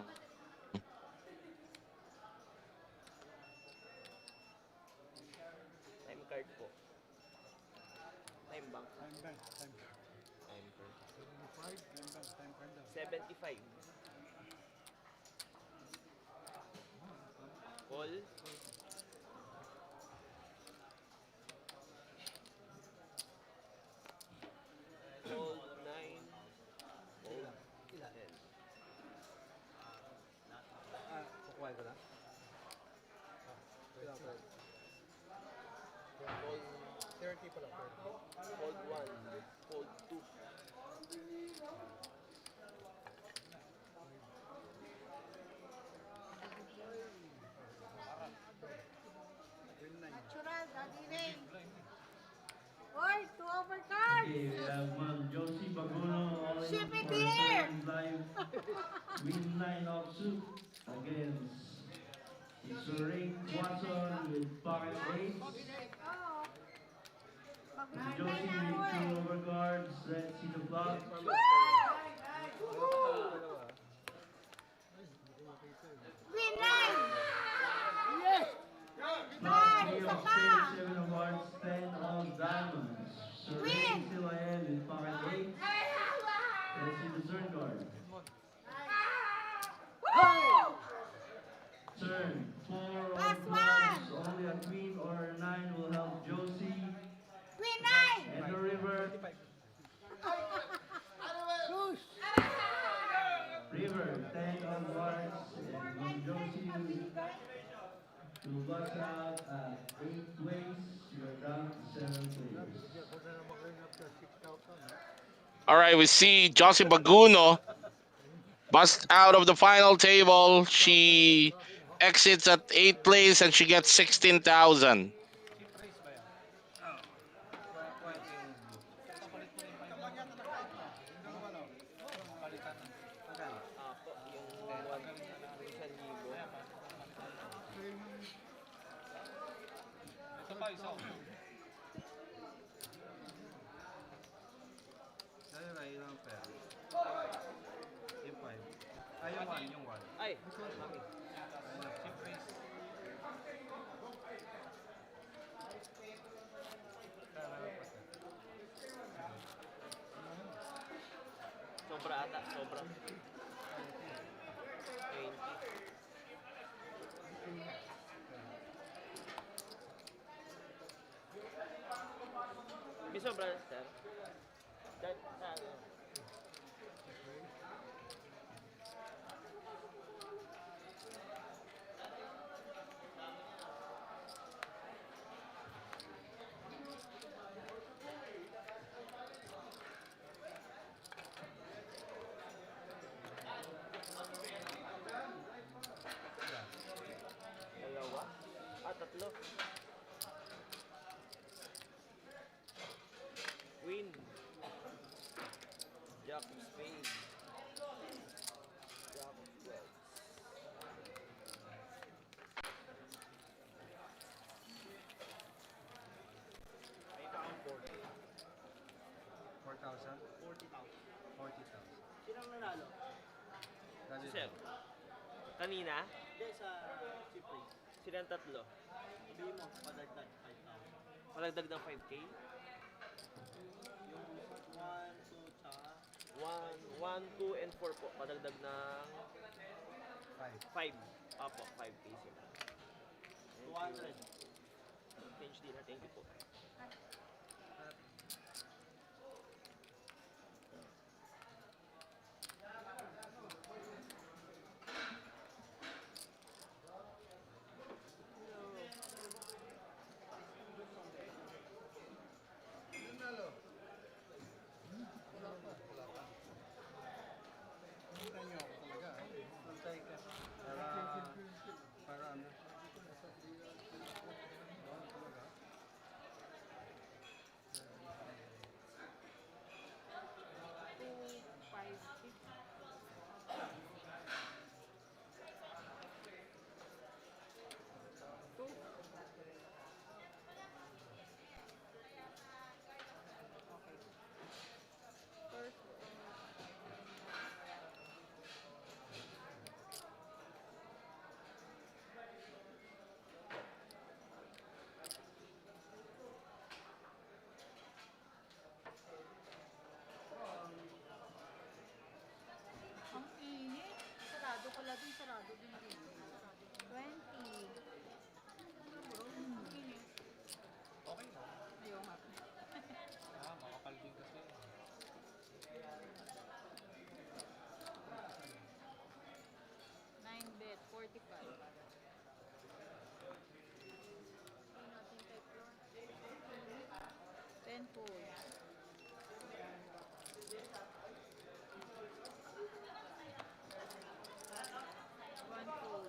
Time card po. Time bank. 75. Call. Call 9. Call 10. Kukuha ko na. Call 30 pala. Call 1. Call 2. Natural, Daddy Ray. Oy, 2 overcards. Okay, we have Ma'am Josie Baguno all in Ship it for here. Sun's live win 9 of soup against Isuring Watson with pocket 8. Oo. Si Magbibigay Josie na ako with eh. 2 overcards. Let's see the flop. Win 9. Flop 3 isa of pa. spades, 7 of hearts, 10 of diamonds. Win. Suring still ahead with pocket 8. Let's see the turn card. Woo! River, 10 of hearts, and Ma'am Josie to box out at 8 ways. You are down to 7 players. All right, we see Josie Baguno bust out of the final table. She exits at 8th place and she gets 16,000. Chip race ba yan? Oo. White yung blue. Kapalit mo yung 5 mo. Palitan ng... Magkano? Apo, yung Pagaling na lang. 1,000. Ayan pa. Ito pa isa. Sa'yo na ilang pera? Yung 5. Ay, yung 1. Yung 1. Ay, mami. Chip race. Sobra ata, sobra. 20. May sobra, sir. Dahil sa ano? Dalawa? Tatlo. Queen. Jack of spades. Jack of clubs. May taong 40. 4,000? 40,000. 40,000. Sinang nanalo? Dali Sir. Kanina? Hindi, sa chip race. Silang tatlo. Sabihin mo, padagdag 5,000. Malagdag ng 5K? Yung 1, 2, tsaka 1, 2, and 4 po. Padagdag ng 5. 5. Apo, 5K sila. 200. Change din na. Thank you po. Antay ka. Para ano? Ang init. Sarado pala din, sarado din dito. 20. Ano bro? Ang init. Okay na. Ayaw nga. Makapal din kasi. 9 bet, 45. 10 pulls. 1 pull.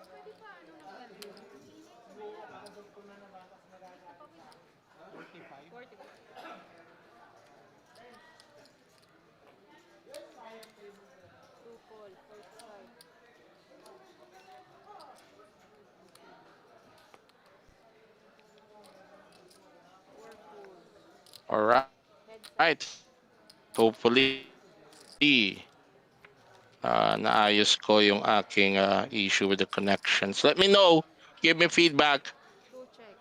Pwede pa ano na ganun? 45? 45. 2 pull, 45. All right. Hopefully, naayos ko yung aking issue with the connections. Let me know. Give me feedback. Two check.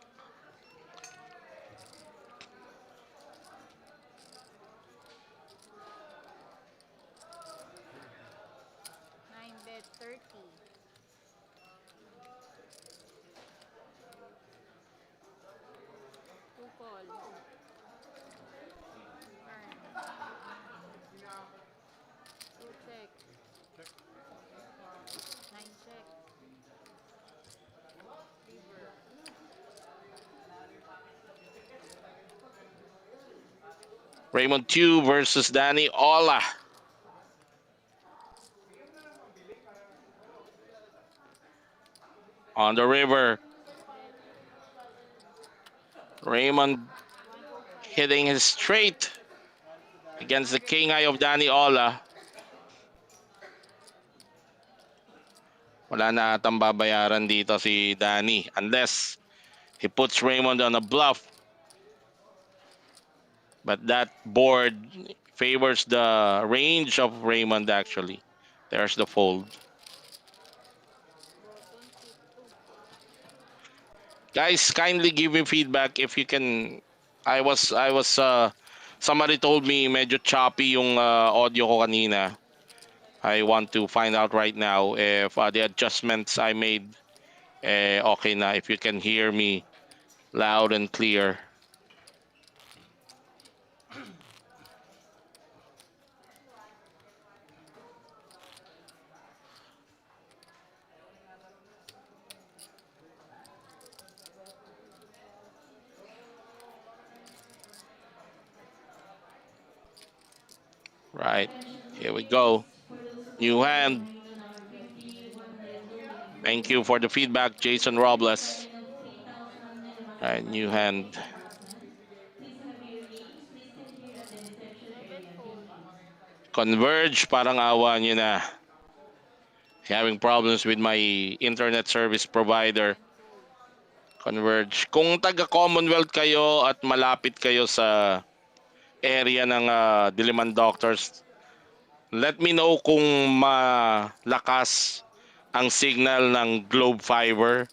Nine bet 30. Two call. Raymond Tew versus Danny Ola. On the river, Raymond hitting his straight against the king eye of Danny Ola. Wala na atang babayaran dito si Danny unless he puts Raymond on a bluff. But that board favors the range of Raymond actually. There's the fold. Guys, kindly give me feedback if you can. I was somebody told me medyo choppy yung audio ko kanina. I want to find out right now if the adjustments I made okay na, if you can hear me loud and clear. Right, here we go. New hand. Thank you for the feedback, Jason Robles. All right, new hand. Please have your names listed here at the reception area. Thank you. Converge, parang awa nyo na. Having problems with my internet service provider. Converge. Kung taga Commonwealth kayo at malapit kayo sa area ng Diliman Doctors, let me know kung malakas ang signal ng Globe Fiber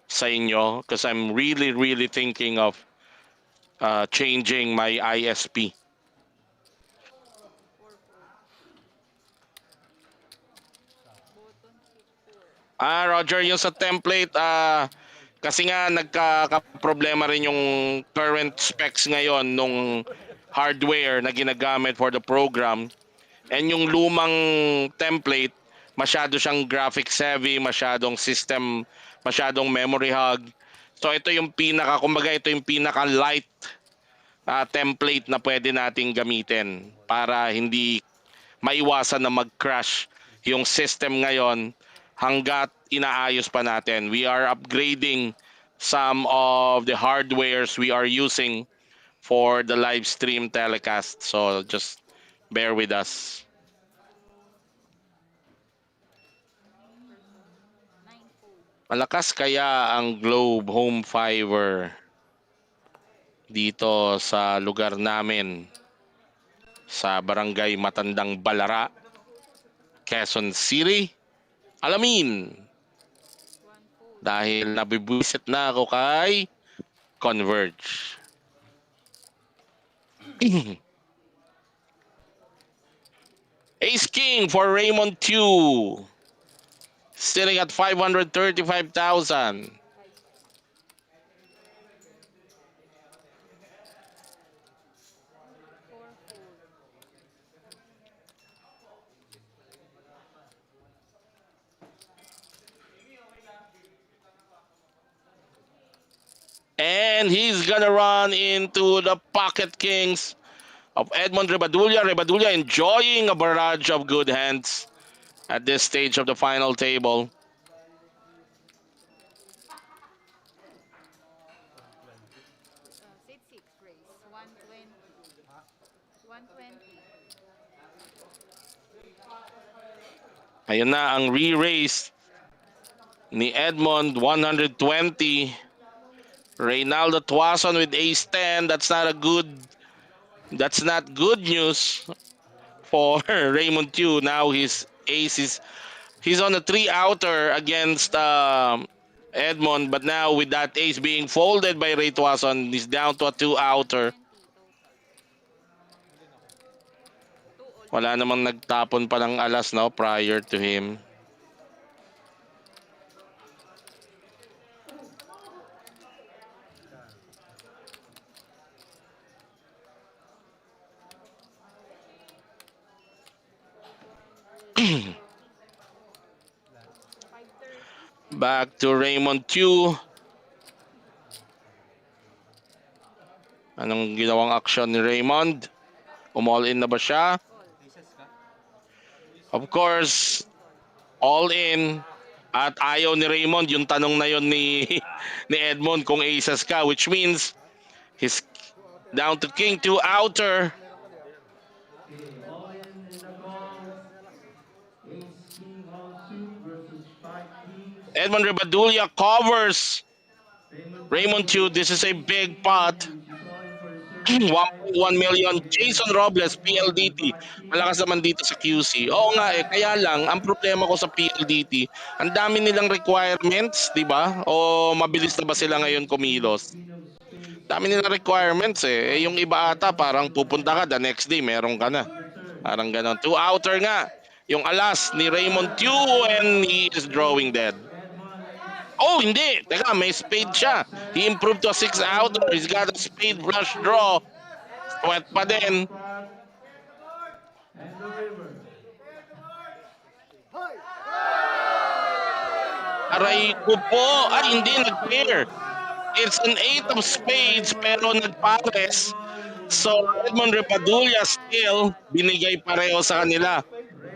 sa inyo because I'm really thinking of changing my ISP. Roger, yung sa template, kasi nga nagka-problema rin yung current specs ngayon nung hardware na ginagamit for the program. And yung lumang template, masyado siyang graphics heavy, masyadong system, masyadong memory hog. So ito yung kumbaga ito yung pinaka light template na pwede nating gamitin para hindi maiwasan na mag-crash yung system ngayon hanggat inaayos pa natin. We are upgrading some of the hardwares we are using for the live stream telecast. So just bear with us. Malakas kaya ang Globe Home Fiber dito sa lugar namin sa Barangay Matandang Balara, Quezon City? Alamin. Dahil nabibwisit na ako kay Converge. Ace King for Raymond Tew. Sitting at 535,000. And he's gonna run into the pocket kings of Edmond Rebadulla. Rebadulla enjoying a barrage of good hands at this stage of the final table. Sit 6 race. 120. 120. Ayun na ang re-raise ni Edmond, 120. Reynaldo Tuason with ace 10. That's not good news for Raymond Tew. Now his ace he's on a 3-outer against Edmond, but now with that ace being folded by Ray Tuason, he's down to a 2-outer. Wala namang nagtapon pa ng alas prior to him. Back to Raymond Tew. Anong ginawang aksyon ni Raymond? All in na ba siya? Aces ka? Of course, all in. At ayaw ni Raymond yung tanong na yon ni, ni Edmond kung aces ka, which means he's down to king to outer. Okay, all in the call. Ace king offsuit versus 5 kings. Edmond Rebadulia covers Raymond Chu. This is a big pot. You saw him for the service side. 1.1 million. Jason Robles, Going for PLDT. 5 kings. Malakas naman dito sa QC. Oo nga eh, kaya lang, ang problema ko sa PLDT, ang dami nilang requirements, di ba? O mabilis na ba sila ngayon kumilos? Queen of spades. Dami nilang requirements eh. Yung iba ata, parang pupunta ka, the next day, meron ka na. Your turn. Parang ganon. Two outer nga. Yung alas ni Raymond Chu and he is drawing dead. Edmond Oh, hindi. Teka, may spade siya. He improved to a 6 outer. He's got a spade flush draw. Sweat pa din. Pot. And the river. Aray ko po. Ay, hindi. Nag-pair. It's an 8 of spades pero nagpares. So, Edmond Repadulia still binigay pareho sa kanila.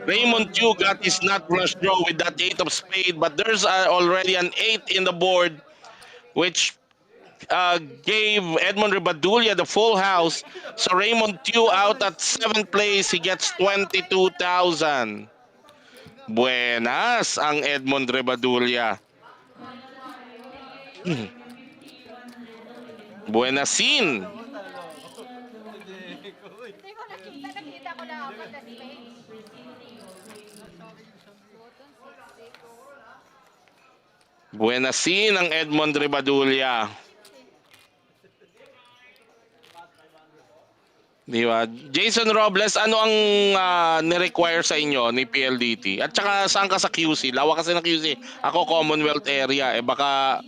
Raymond Chu got his nut flush draw with that 8 of spade, but there's already an 8 in the board, which gave Edmond Rebadulia the full house. So Raymond Chu out at 7th place. He gets 22,000. Buenas ang Edmond Rebadulia. Buenasin. Hindi ko nakita. Nakita ko na ako the space. Buenasin ang Edmond Rebadulia. Di ba? Jason Robles, ano ang ni-require sa inyo ni PLDT? At saka saan ka sa QC? Lawa kasi ng QC. Ako Commonwealth area. Eh baka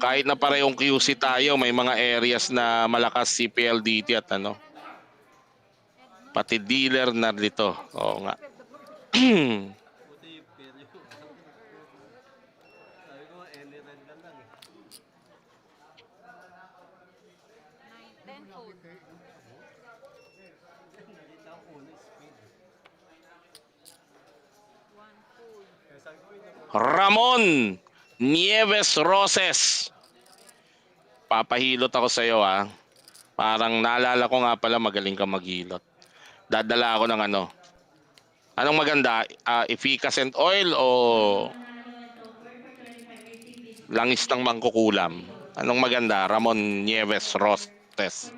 kahit na parehong QC tayo, may mga areas na malakas si PLDT at ano. Pati dealer na dito. Oo nga. Buti yung peryo. Sabi ko, any red na lang eh. 10 fold. Nakita ko una speed. 1 fold. Kaya sabi ko, hindi ko Ramon Nieves Roses. Papahilot ako sa iyo ah. Parang naalala ko nga pala magaling ka maghilot. Dadala ako ng ano. Anong maganda? Efficacent oil o langis ng mangkukulam? Anong maganda? Ramon Nieves Roses.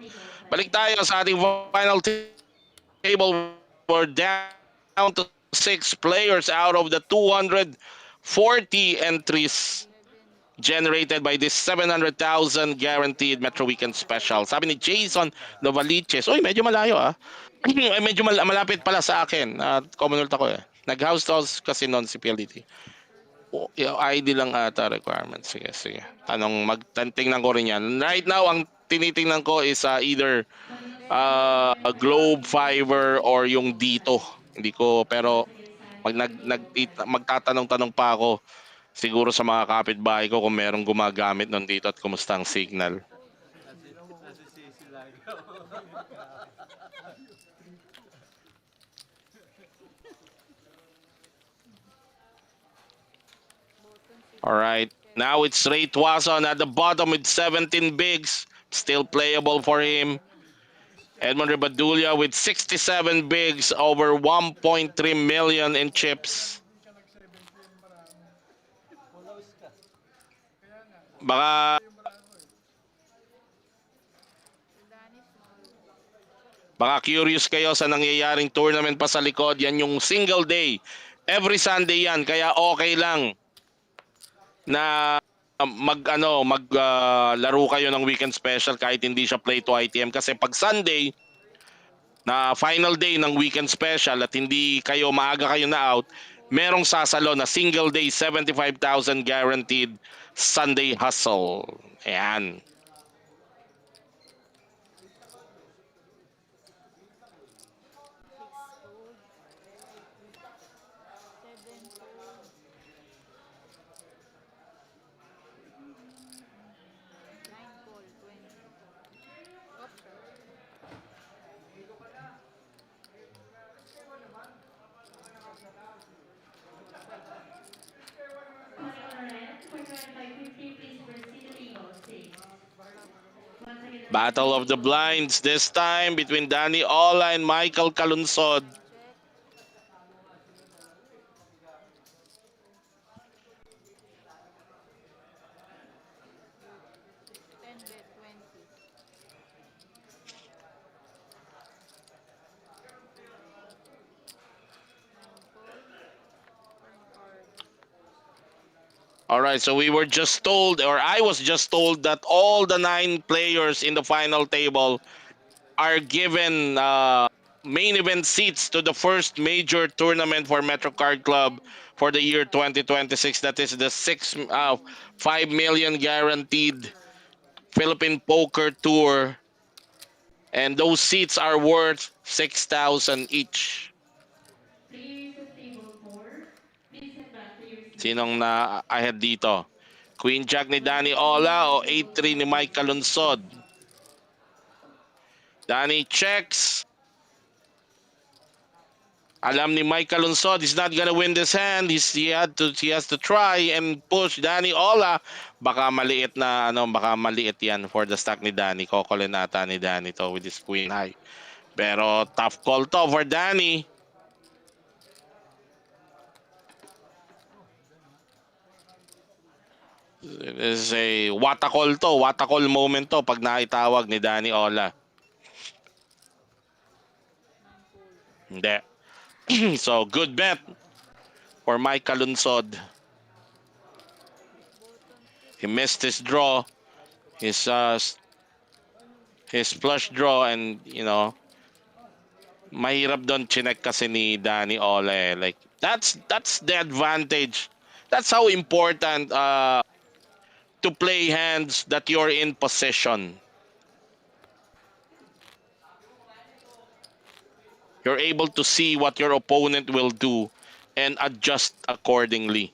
Balik tayo sa ating final table. We're down to 6 players out of the 240 entries generated by this 700,000 guaranteed Metro Weekend Special. Sabi ni Jason Novaliches, uy, medyo malayo ah. Ay, medyo malapit pala sa akin. Commonwealth ako eh. Nag-house to house kasi noon si PLDT. ID lang ata requirements. Sige, sige. Tingnan ko rin yan. Right now, ang tinitingnan ko is either Globe Fiber or yung dito. Hindi ko, pero magtatanong-tanong pa ako siguro sa mga kapitbahay ko kung merong gumagamit nun dito at kumusta ang signal. nasisisi lang. All right. Now it's Ray Tuason at the bottom with 17 bigs. Still playable for him. Edmond Rebadulia with 67 bigs, over 1.3 million in chips. Baka curious kayo sa nangyayaring tournament pa sa likod. Yan yung single day. Every Sunday yan. Kaya okay lang na maglaro kayo ng weekend special kahit hindi siya play to ITM. Kasi pag Sunday, na final day ng weekend special at hindi kayo maaga kayo na out, merong sasalo na single day 75,000 guaranteed Sunday hustle. Ayan. Once again, the Battle of the referee will blinds this time between Danny Ola and Michael Kalunsod. Check. 10 bet 20. Nine call. Turn card. All right, so we were just told, or I was just told, that all the 9 players in the final table are given main event seats to the first major tournament for Metro Card Club for the year 2026. That is the 5 million guaranteed Philippine Poker Tour, and those seats are worth 6,000 each. players of table 4, please head back to your seats. Sinong na ahead dito? Queen Jack ni Once Danny again, players Ola of o table 8-3 ni 4, Mike Kalunsod? Danny checks. Alam ni Mike Kalunsod he's not gonna win this hand. He has to try and push Danny Ola. Baka maliit na baka maliit 'yan for the stack ni Danny. Kokolin ata ni Danny to with his queen high. Pero tough call to for Danny. It is a watakol to. Watakol moment to pag naitawag ni Danny Ola. 9 call. Hindi. So, good bet for Mike Kalunsod. Button 6. He missed his draw. His flush draw, and mahirap doon chinek kasi ni Danny Ole. Like, that's the advantage. That's how important to play hands that you're in possession. You're able to see what your opponent will do and adjust accordingly.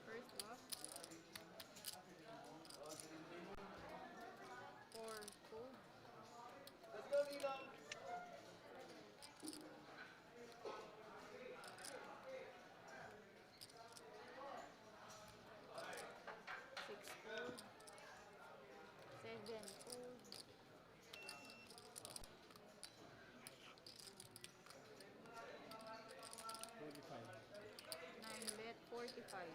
First loss. 4 call. Six call. 7 call. 9 bet 45.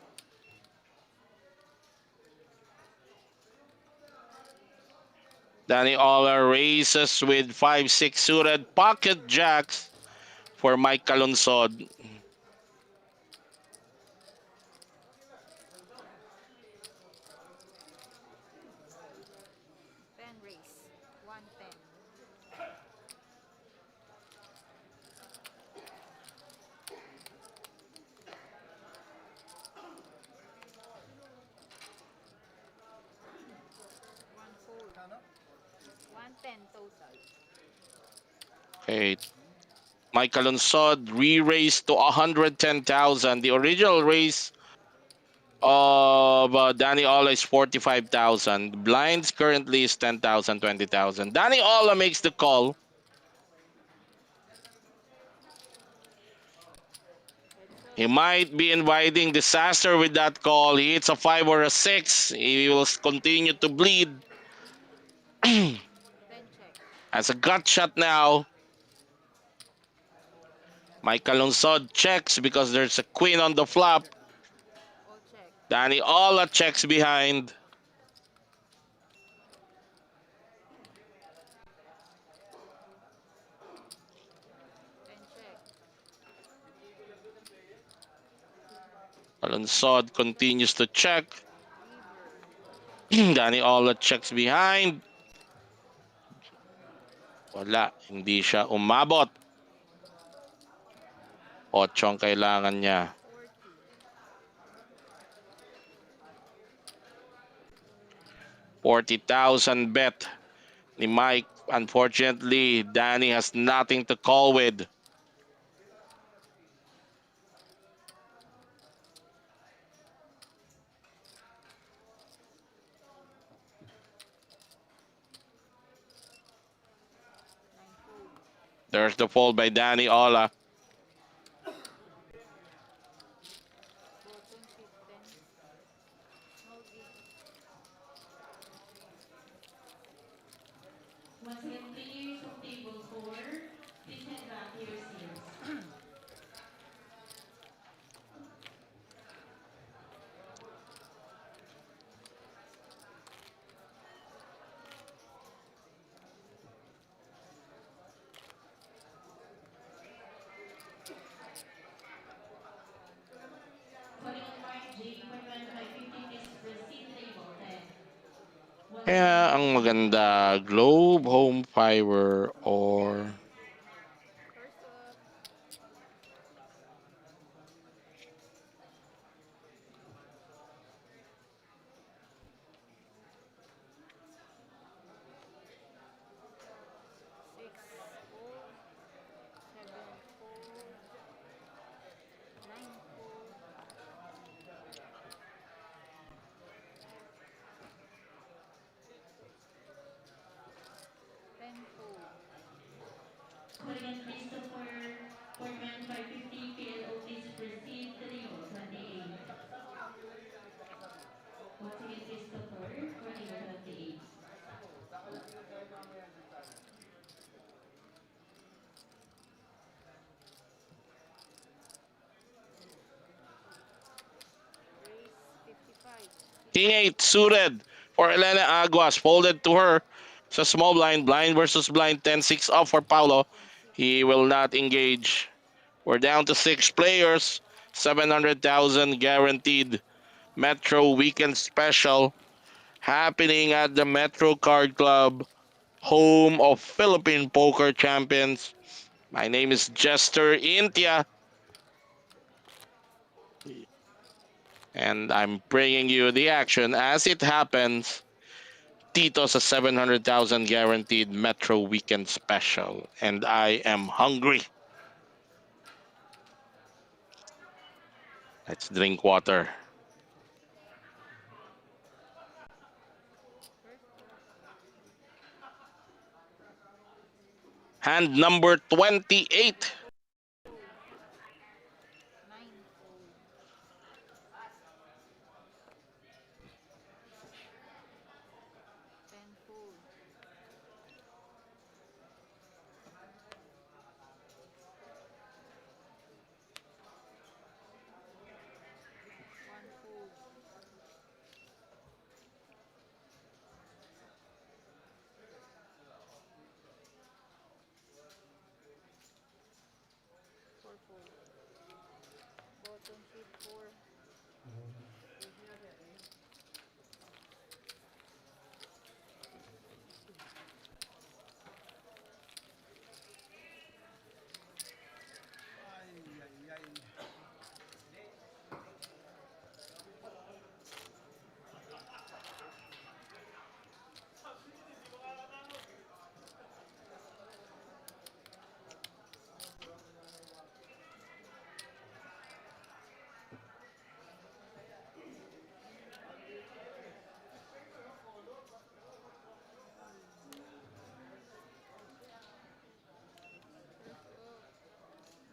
Danny Ola raises with 5-6 suited pocket jacks for Mike Kalunsod. 10 race. 110. One fold. 110 total. Okay. Mike Kalunsod re-raised to 110,000. The original raise of Danny Ola is 45,000. Blinds currently is 10,000, 20,000. Danny Ola makes the call. He might be inviting disaster with that call. He hits a 5 or a 6. He will continue to bleed. 10 check. As a gut shot now. Mike Kalunsod checks because there's a queen on the flop. All check. Danny Ola checks behind. Check. Kalunsod continues to check. River. Danny Ola checks behind. Wala, hindi siya umabot. 8 ang kailangan niya. 40,000 bet ni Mike. Unfortunately, Danny has nothing to call with. There's the fold by Danny Ola. Bottom seat 10. Small big. Once again, players of table 4, please head back to your seats. Calling on Mark J. 115, please proceed to table 10. Once Kaya again, ang maganda, Globe, Home Fiber, or First up. Six fold. 7 fold. 9 fold. 10 fold. calling on Christopher for 2550 PLO, please proceed to table 28. Once again, Christopher for table 28. Raise 55. King 8 suited for Elena Aguas. Folded to her sa small blind. Blind versus blind. 10-6 off for Paulo. He will not engage. We're down to 6 players. 700,000 guaranteed. Metro Weekend Special happening at the Metro Card Club, home of Philippine Poker Champions. My name is Jester Intia, and I'm bringing you the action as it happens. Tito's a 700,000 guaranteed Metro Weekend Special, and I am hungry. Let's drink water. First up. Hand number 28. Fold. 9 fold. 10 fold. 1 fold. 4 fold. Bottom seat 4. First up.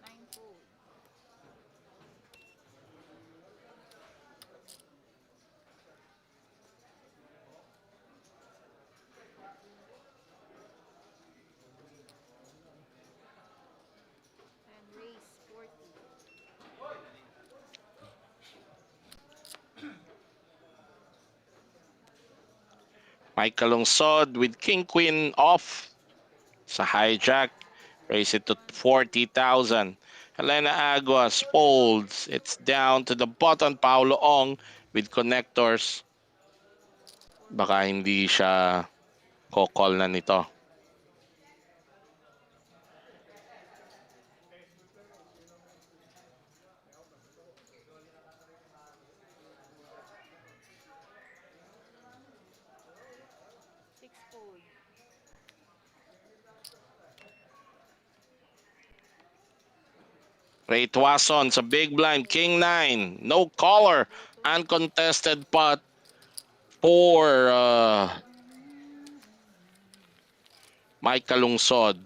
9 fold. 10 raise 40. Michael Lungsod with King Queen off sa hijack. Raise it to 40,000. Helena Aguas folds. It's down to the button. Paulo Ong with connectors. Baka hindi siya ko-call na nito. Six fold. Ray Tuason sa big blind. King 9. No caller. Uncontested pot for Michael Lungsod.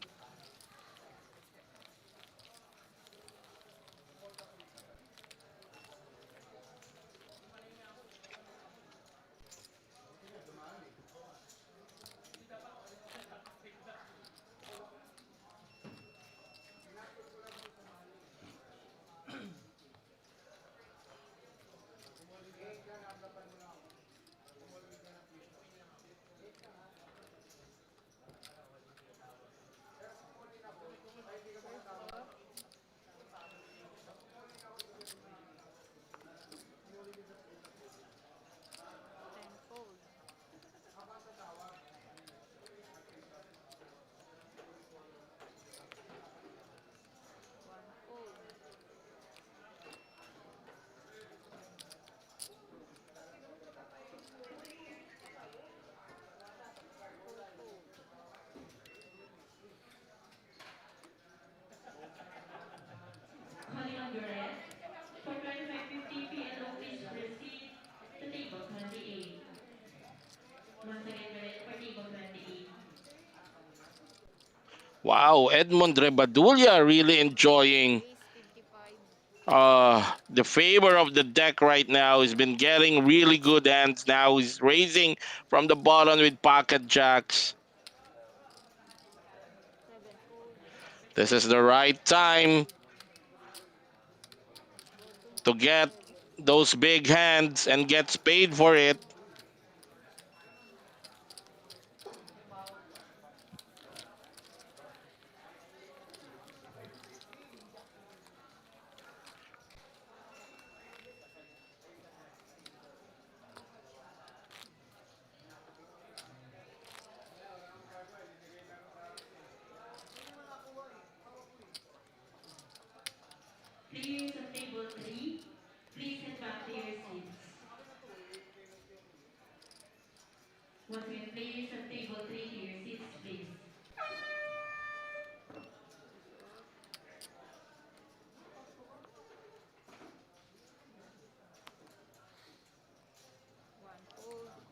Wow, Edmond Rebadulia really enjoying Ace 55. the favor of the deck right now. He's been getting really good hands now. He's raising from the bottom with pocket jacks. 7 fold. This is the right time to get those big hands and gets paid for it. Players of table 3, please head back to your seats. Once again, players of table 3 to your seats, please. 1 fold. 4 fold.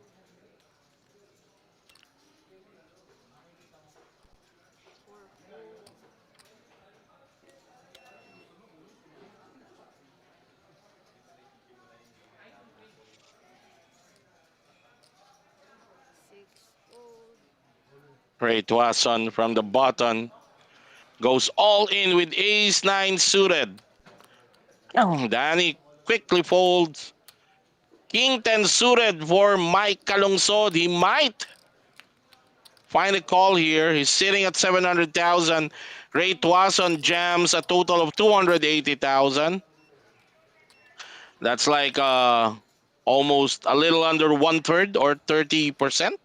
6 fold. Ray Tuason from the bottom goes all in with ace 9 suited. Danny quickly folds. King 10 suited for Mike Calungsod. He might find a call here. He's sitting at 700,000. Ray Tuason jams a total of 280,000. That's like almost a little under 1/3 or 30%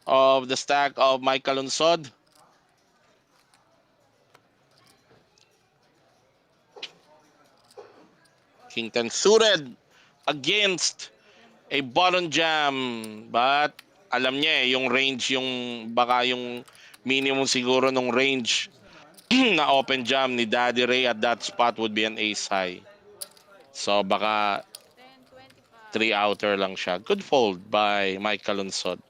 of the stack of Mike Calungsod. King 10 suited against a button jam. But alam niya yung range, yung baka yung minimum siguro nung range na open jam ni Daddy Ray at that spot would be an ace high. So baka 10 three 25. outer lang siya. Good fold by Mike Calungsod.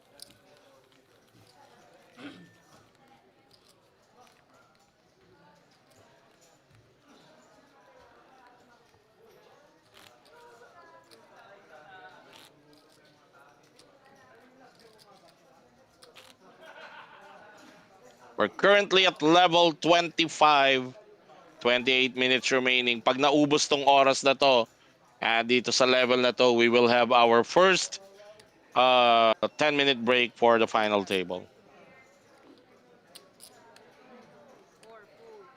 We're currently at level 25. 28 minutes remaining. Pag naubos tong oras na to, dito sa level na to, we will have our first 10-minute break for the final table. 4 fold.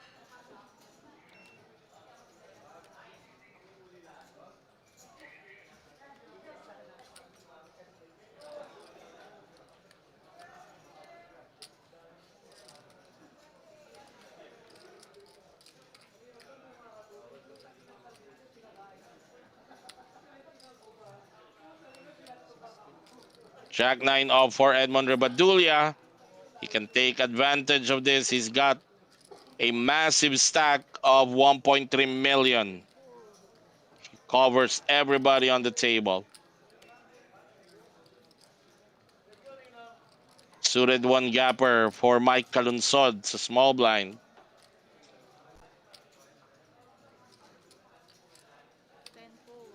Jack 9 off for Edmond Rebadulia. He can take advantage of this. He's got a massive stack of 1.3 million. He covers everybody on the table. Suited one gapper for Mike Calungsod sa small blind. 10 fold.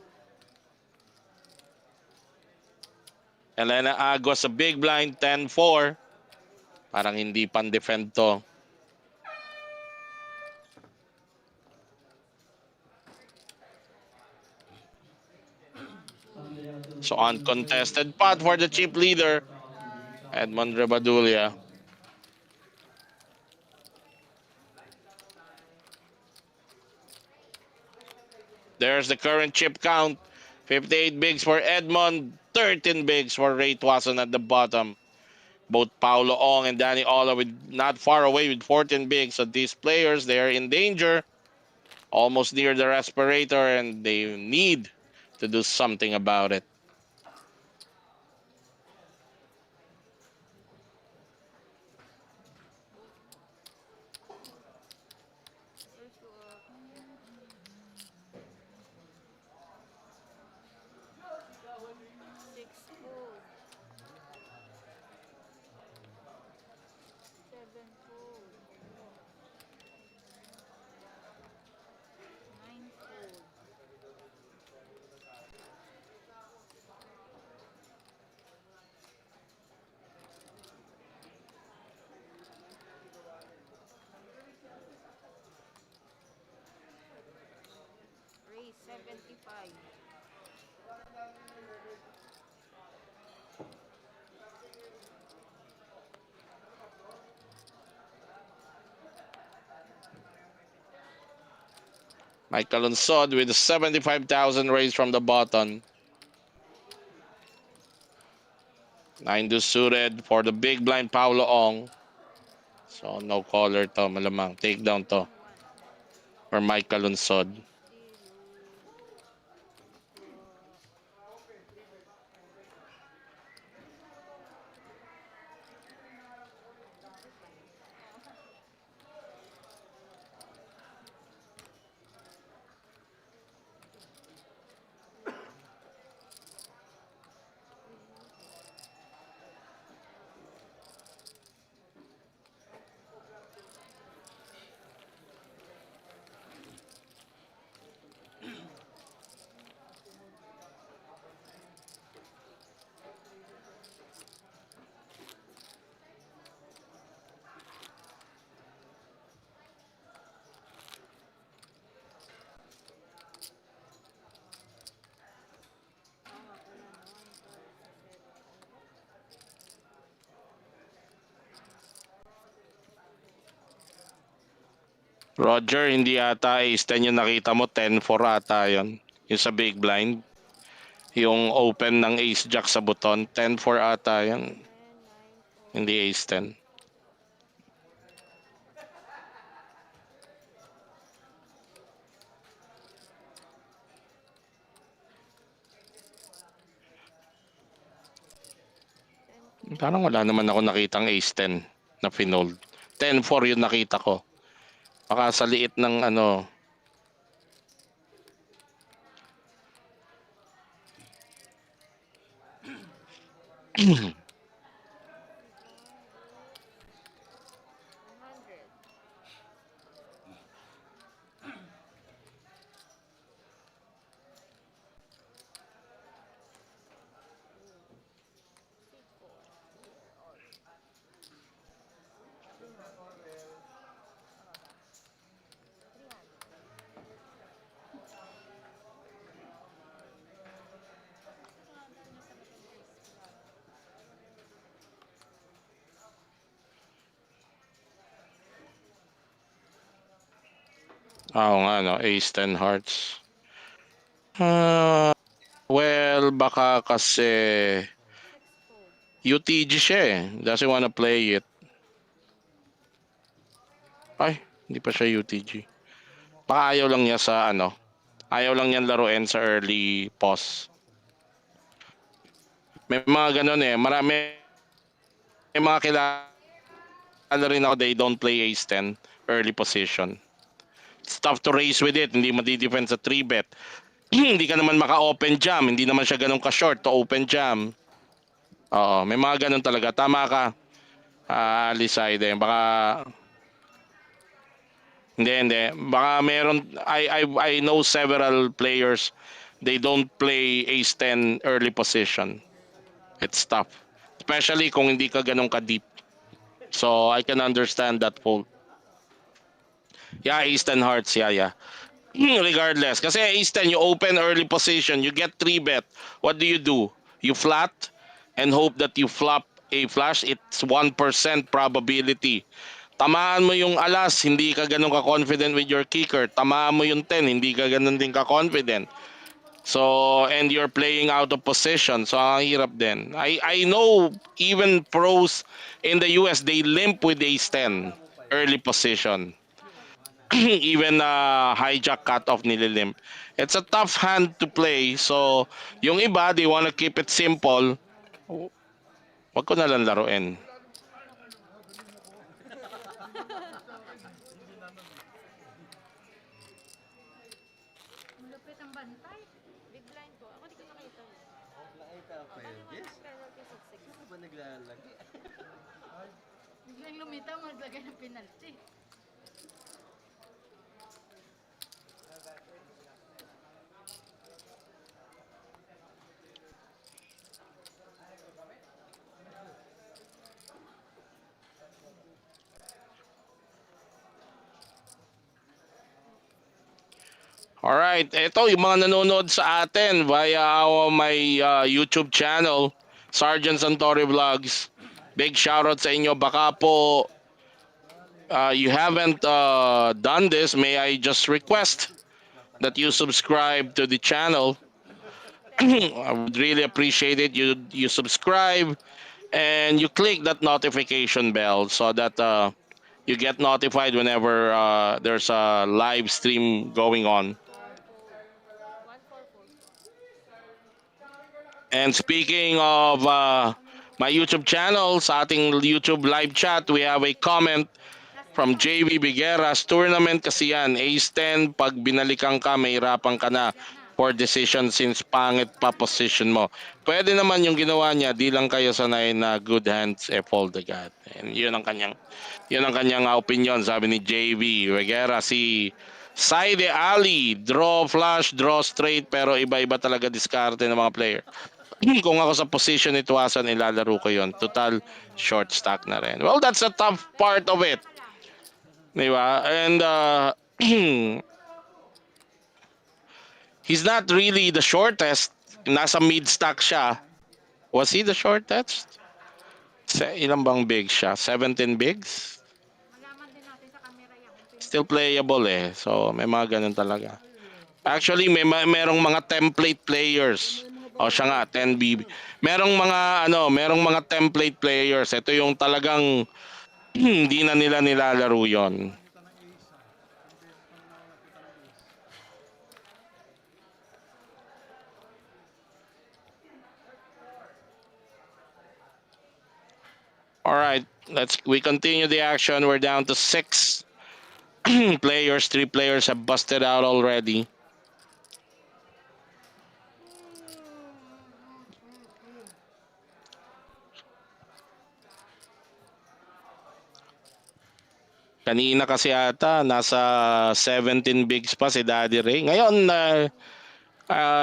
Elena Agos sa big blind, 10-4. Parang hindi pan-defend to. So uncontested pot for the chip leader, Edmond Rebadulia. There's the current chip count. 58 bigs for Edmond, 13 bigs for Ray Tuason at the bottom. Both Paulo Ong and Danny Ola with not far away with 14 bigs. So these players, they are in danger, almost near the respirator, and they need to do something about it. First to 6 fold. 75. Michael Unsod with 75,000 raised from the bottom. 9 do suited for the big blind Paulo Ong. So no caller to, malamang. Take down to for Michael Unsod. Roger, hindi ata ace 10 yung nakita mo. 10-4 ata yun. Yung sa big blind. Yung open ng ace jack sa buton. 10-4 ata yun. Hindi ace 10. Parang wala naman ako nakitang ace 10 na finold. 10-4 yung nakita ko. Baka sa liit ng ano. Oo nga, no? Ace 10 hearts. Well, baka kasi UTG siya eh. Doesn't wanna play it. Ay, hindi pa siya UTG. Baka ayaw lang niya sa ano. Ayaw lang niyan laruin sa early pause. May mga ganun eh. Marami. May mga kilala rin ako, they don't play ace 10 early position. It's tough to raise with it. Hindi madi-defend sa 3-bet. Hindi ka naman maka-open jam. Hindi naman siya ganun ka-short to open jam. Oo, may mga ganun talaga. Tama ka, Alisayde. Baka hindi. Baka meron, I know several players, they don't play ace 10 early position. It's tough. Especially kung hindi ka ganun ka-deep. So, I can understand that fault. Yeah, ace 10 hearts. Yeah. Regardless. Kasi ace 10, you open early position, you get 3-bet. What do? You flat and hope that you flop a flush. It's 1% probability. Tamaan mo yung alas, hindi ka ganun ka-confident with your kicker. Tamaan mo yung 10, hindi ka ganun din ka-confident. So, and you're playing out of position. So, ang hirap din. I know even pros in the US, they limp with ace 10 early position. Even hijack cutoff nililimp. It's a tough hand to play. So, yung iba, they wanna keep it simple. Wag ko na lang laruin. Malupit ang bantay. Big blind ko. Ako di ko nakita. Nakita pa yun, Jess? Penalty 6-6. Ano ba naglalagi? Biglang lumitaw, maglagay ng penalty. Alright, ito yung mga nanonood sa atin via my YouTube channel, Sergeant Santori Vlogs. Big shoutout sa inyo. Baka po you haven't done this, may I just request that you subscribe to the channel. I would really appreciate it. You subscribe and you click that notification bell so that you get notified whenever there's a live stream going on. 144. And speaking of my YouTube channel, sa ating YouTube live chat, we have a comment from JV Bigueras. Tournament kasi yan, Ace 10, pag binalikan ka, mahirapan ka na for decision since pangit pa position mo. Pwede naman yung ginawa niya, di lang kayo sanay na good hands, fold agad. And yun ang kanyang opinion, sabi ni JV Bigueras. Si Saide Ali, draw flush, draw straight, pero iba-iba talaga diskarte ng mga player. Kung ako sa position ni Tuasan, ilalaro ko yon. Total short stack na rin. Well, that's the tough part of it. Di ba? And he's not really the shortest. Nasa mid stack siya. Was he the shortest? Ilan bang big siya? 17 bigs? Malaman din natin sa camera yan. Still playable eh. So may mga ganun talaga. Actually, merong mga template players. O siya nga, 10 BB. Merong mga template players. Ito yung talagang hindi na nila nilalaro yon. All right, we continue the action. We're down to 6 players. 3 players have busted out already. Kanina kasi ata nasa 17 bigs pa si Daddy Ray. Ngayon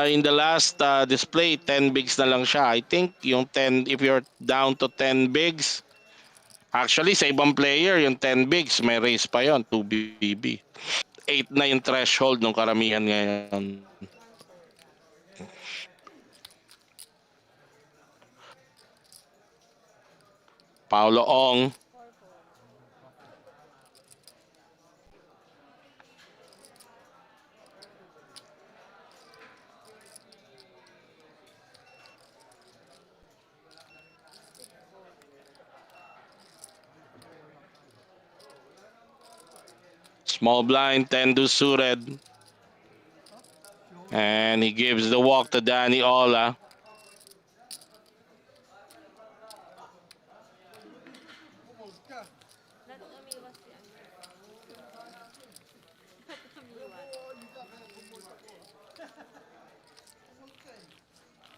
in the last display 10 bigs na lang siya. I think yung 10, if you're down to 10 bigs, actually sa ibang player yung 10 bigs may raise pa yon, 2 BB. 8 na yung threshold ng karamihan ngayon. Paulo Ong. Small blind, 10 suited. And he gives the walk to Danny Ola.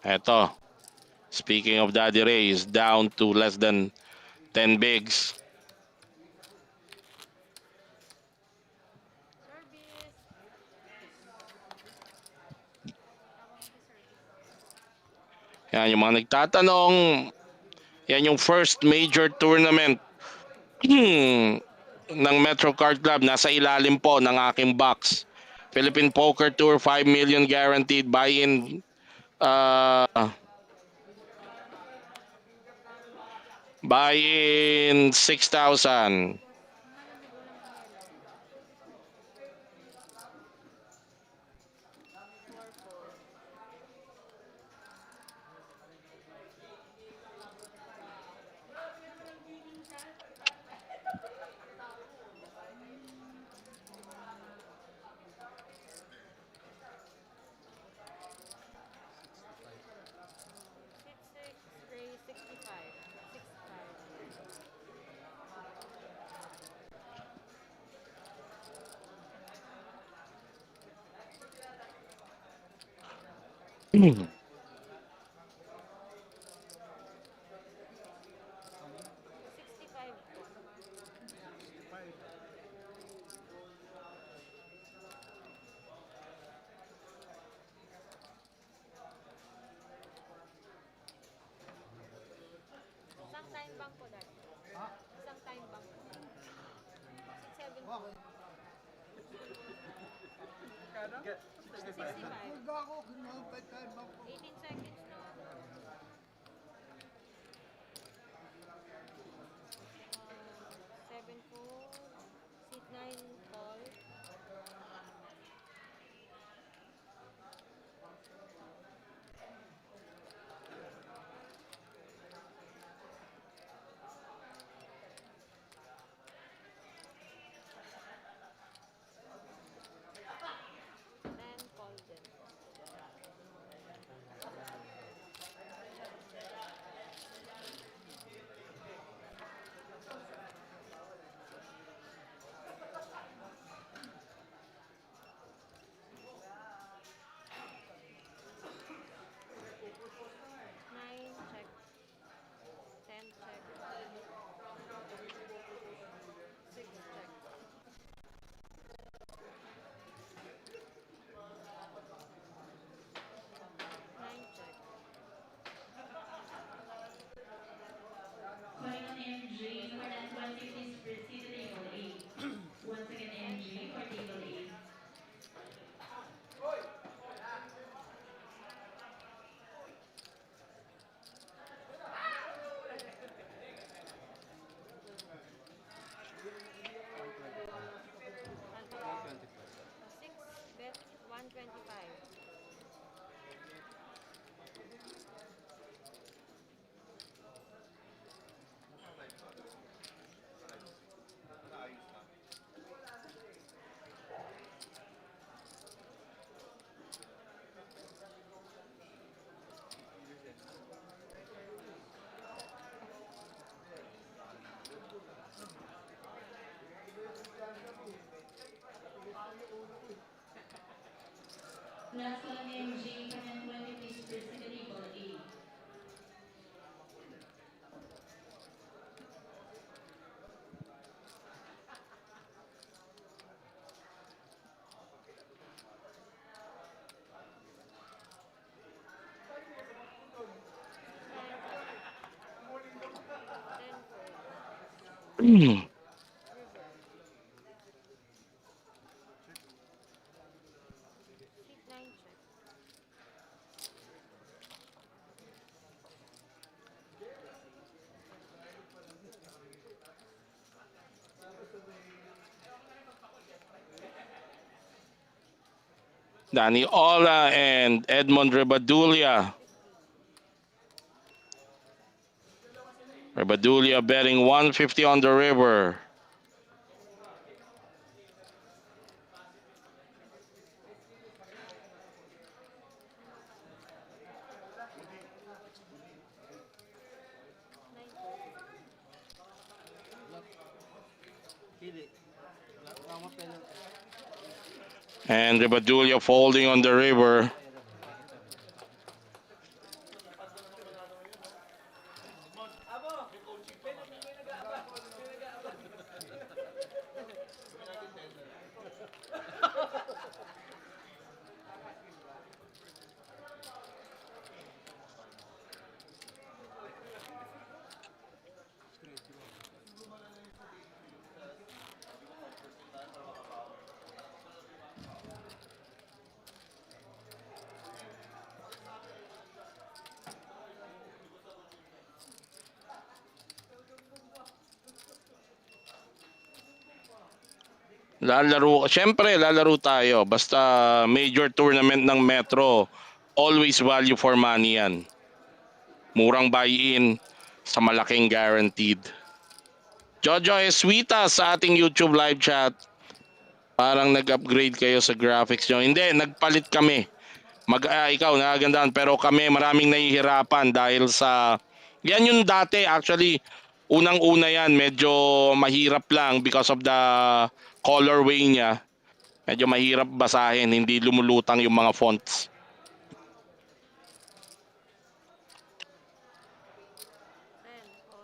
Eto. Speaking of Daddy Ray, is down to less than 10 bigs. Yan, yung mga nagtatanong, yan yung first major tournament ng Metro Card Club. Nasa ilalim po ng aking box. Philippine Poker Tour, 5 million guaranteed buy-in. Buy-in 6,000. Isang time bank po dati. Isang time bank po. 7 gold. 65. 18 seconds na. 7 foot. Seat 9 tall. Then call them. Nine check. 10 check. 6 check. Nine check. Calling on MG for that 150, proceed to table 8. Once again, MG for table 8. Alpha. 6 bet 125. Last call on MG for that 20, please proceed to table 8. Then fold. Seat 9 check. Danny Ola and Edmond Rebadulia. Rebadulia betting 150 on the river. Nine fold. Hindi. Tama penalty. And Rebadulia folding on the river. Lalaro tayo. Basta major tournament ng Metro, always value for money yan. Murang buy-in sa malaking guaranteed. Jojo Eswita sa ating YouTube live chat. Parang nag-upgrade kayo sa graphics nyo. Hindi, nagpalit kami. Ikaw, nagagandaan. Pero kami, maraming nahihirapan dahil sa... Yan yung dati, actually, unang-una yan, medyo mahirap lang because of the colorway niya. Medyo mahirap basahin, hindi lumulutang yung mga fonts. Then call.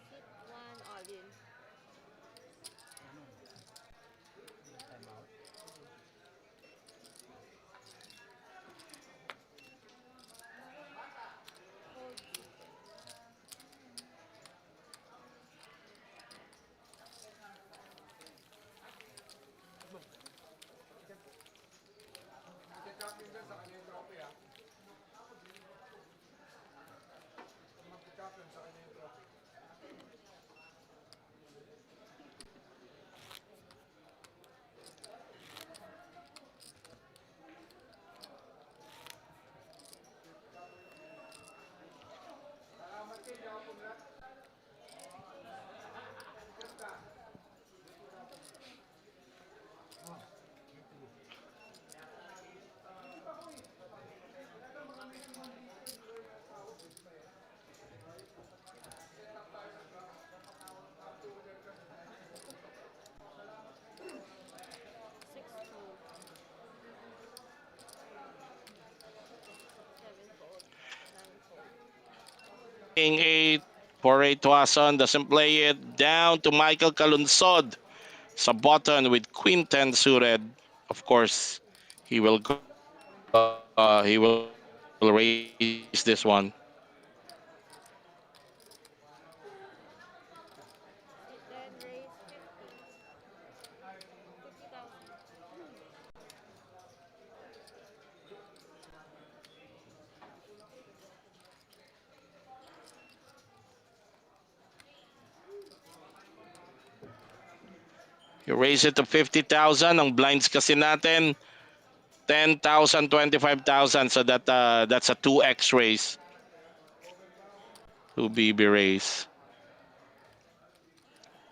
Seat 1 all in. 8 for Ray Tuason. Doesn't play it. Down to Michael Calunsod sa button with Queen 10 suited. Of course, he will raise this one. Then raise 50,000. You raise it to 50,000. Ang blinds kasi natin 10,000, 25,000. So that's a 2x raise. 2 BB raise.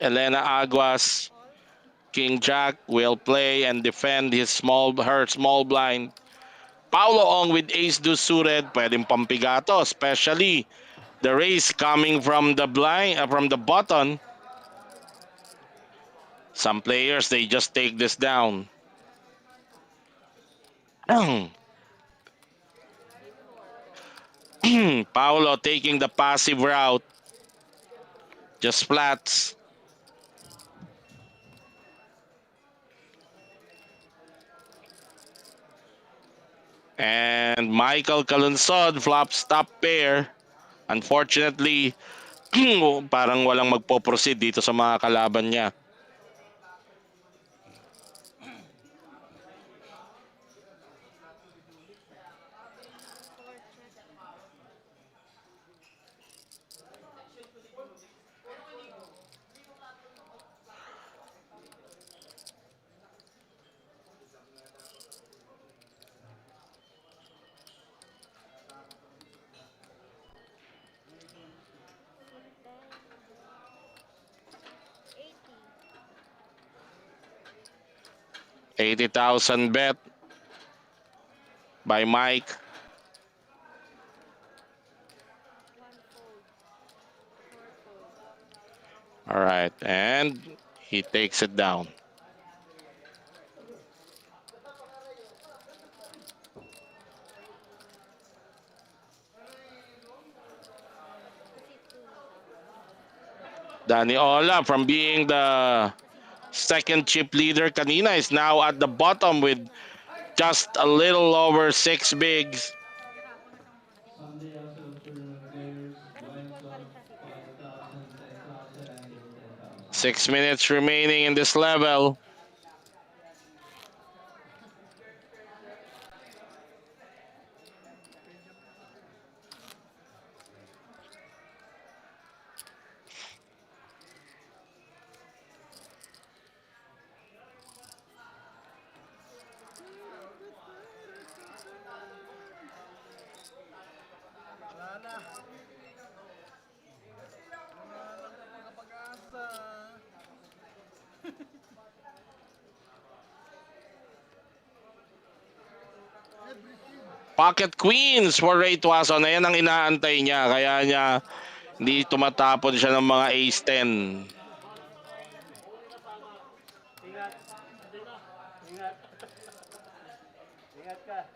Elena Aguas, King Jack will play and defend her small blind. Paulo Ong with ace deuce suited, pwedeng pampigato, especially the raise coming from the blind, from the button. Some players, they just take this down. Paulo taking the passive route. Just flats. And Michael Calunsod flops top pair. Unfortunately, parang walang magpo-proceed dito sa mga kalaban niya. $80,000 bet by Mike. All right, and he takes it down. Danny Ola, from being the second chip leader kanina, is now at the bottom with just a little over 6 bigs. Sunday also tournament players, blinds of 5,000, 10,000, and 10,000. 6 minutes remaining in this level. Pocket Queens for Ray Tuason. Ayan ang inaantay niya. Kaya niya hindi tumatapon siya ng mga ace 10. Ingat. Ingat. Ingat ka.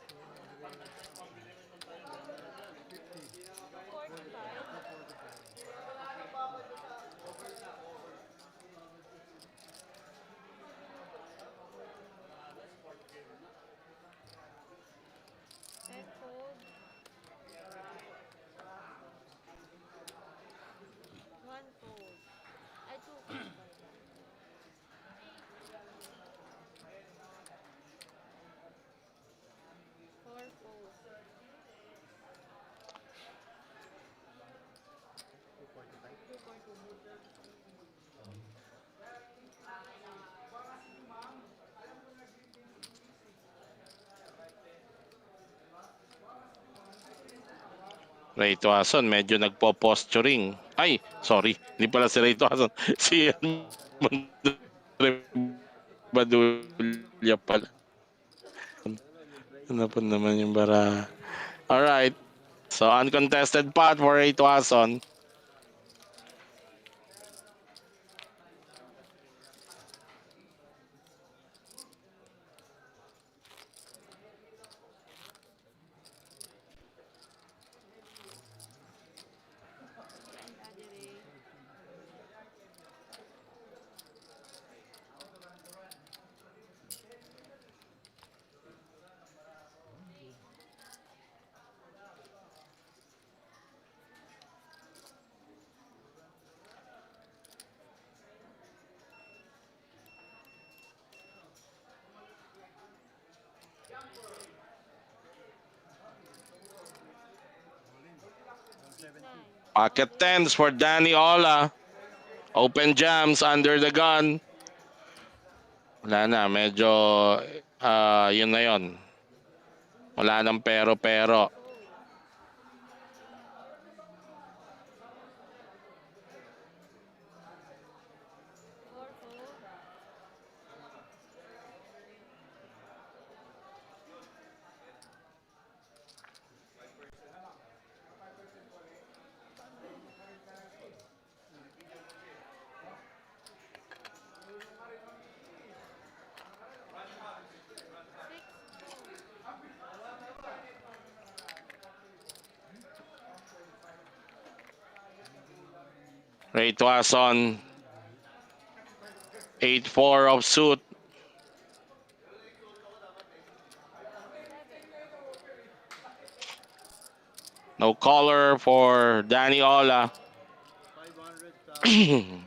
One fold. I two fold. Four fold. Ray Tuason medyo nagpo-posturing. Ay, sorry. Hindi pala si Ray Tuason. Si Badulia pala. Ano po naman yung bara. Alright. So, uncontested pot for Ray Tuason. Pocket tens for Danny Ola. Open jams under the gun. Wala na, medyo yun na yun. Wala nang pero-pero. Ray Tuason. 8-4 of suit. No color for Danny Ola. 500,000.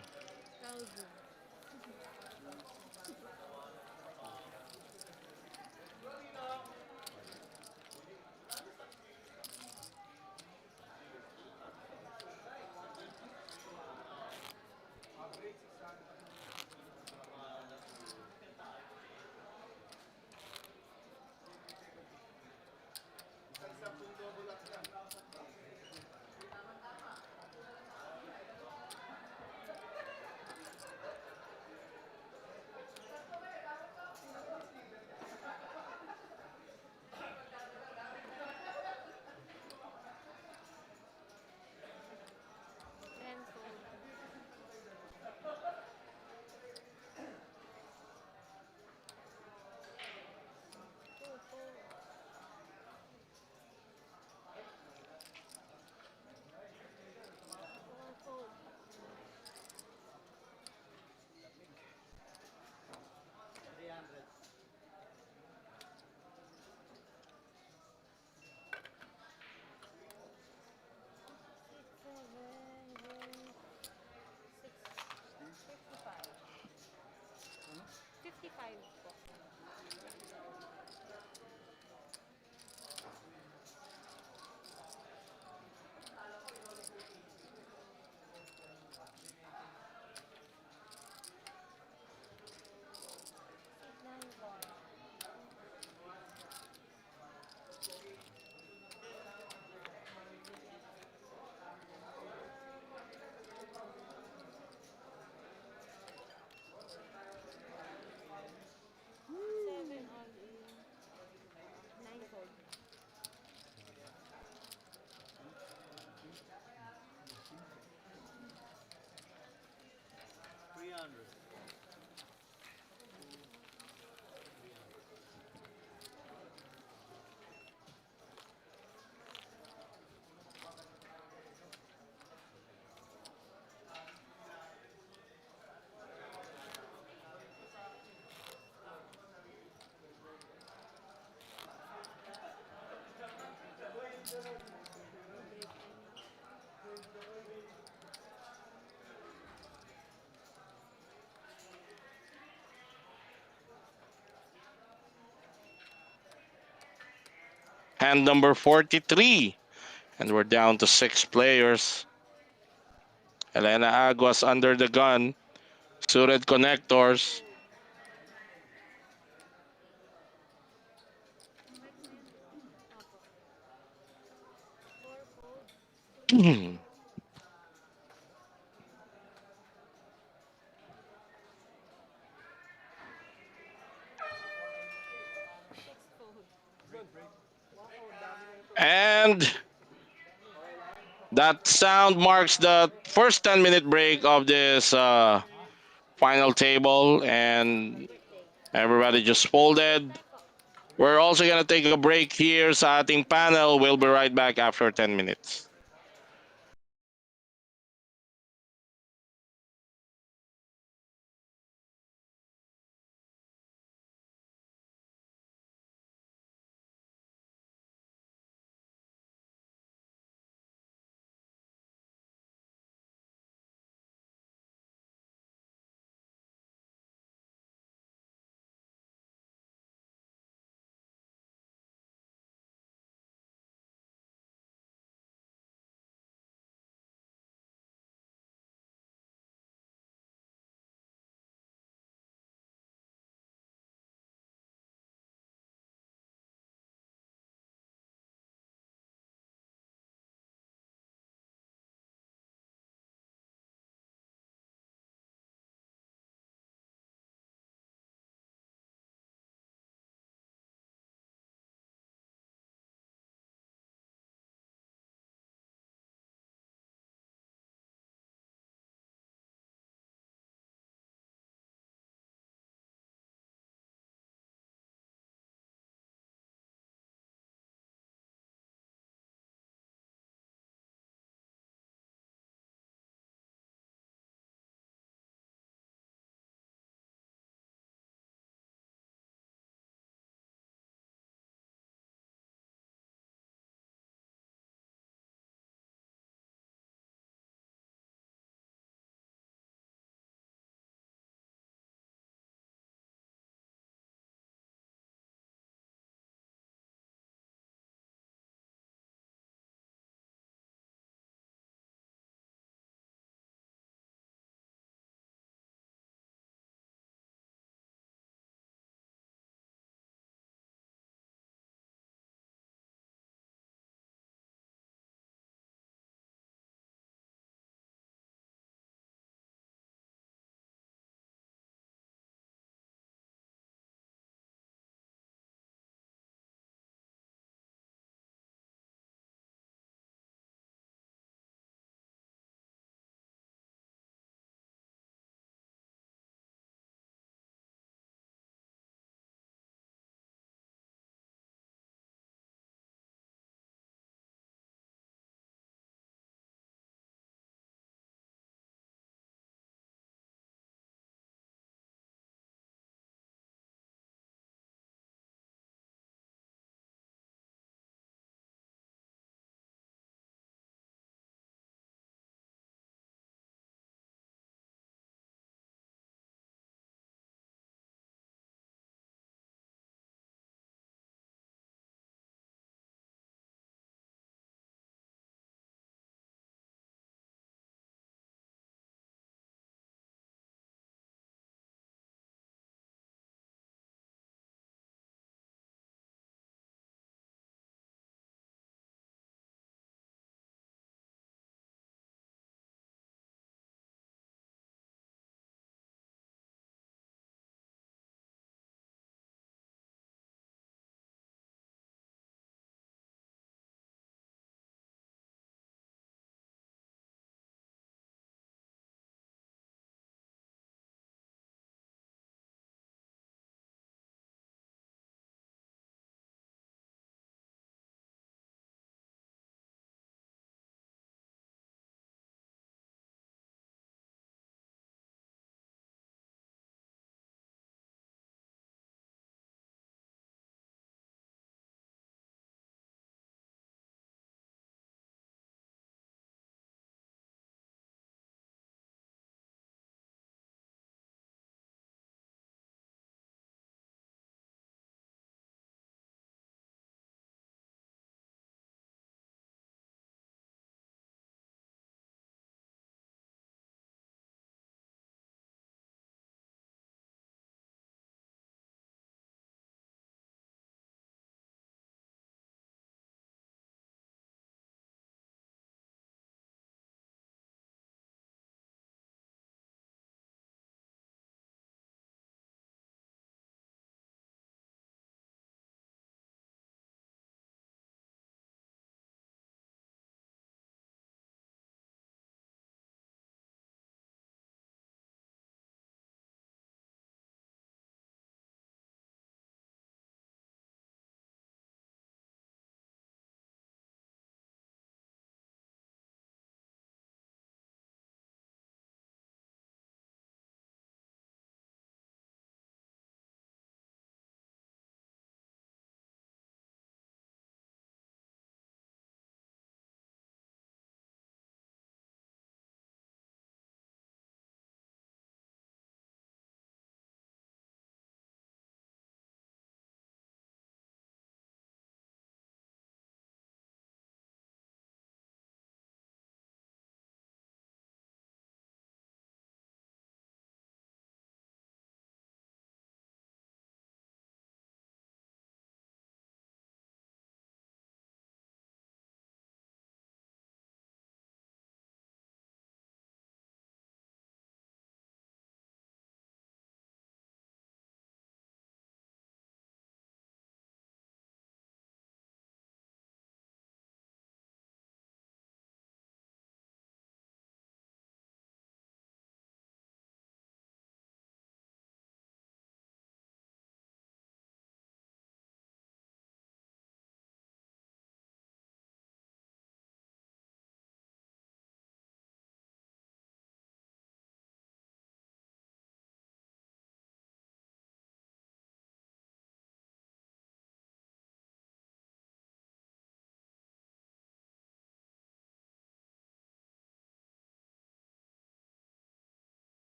Hand number 43. And we're down to 6 players. Elena Aguas under the gun. Suited connectors. And that sound marks the first 10-minute break of this final table, and everybody just folded. We're also going to take a break here sa ating panel. We'll be right back after 10 minutes.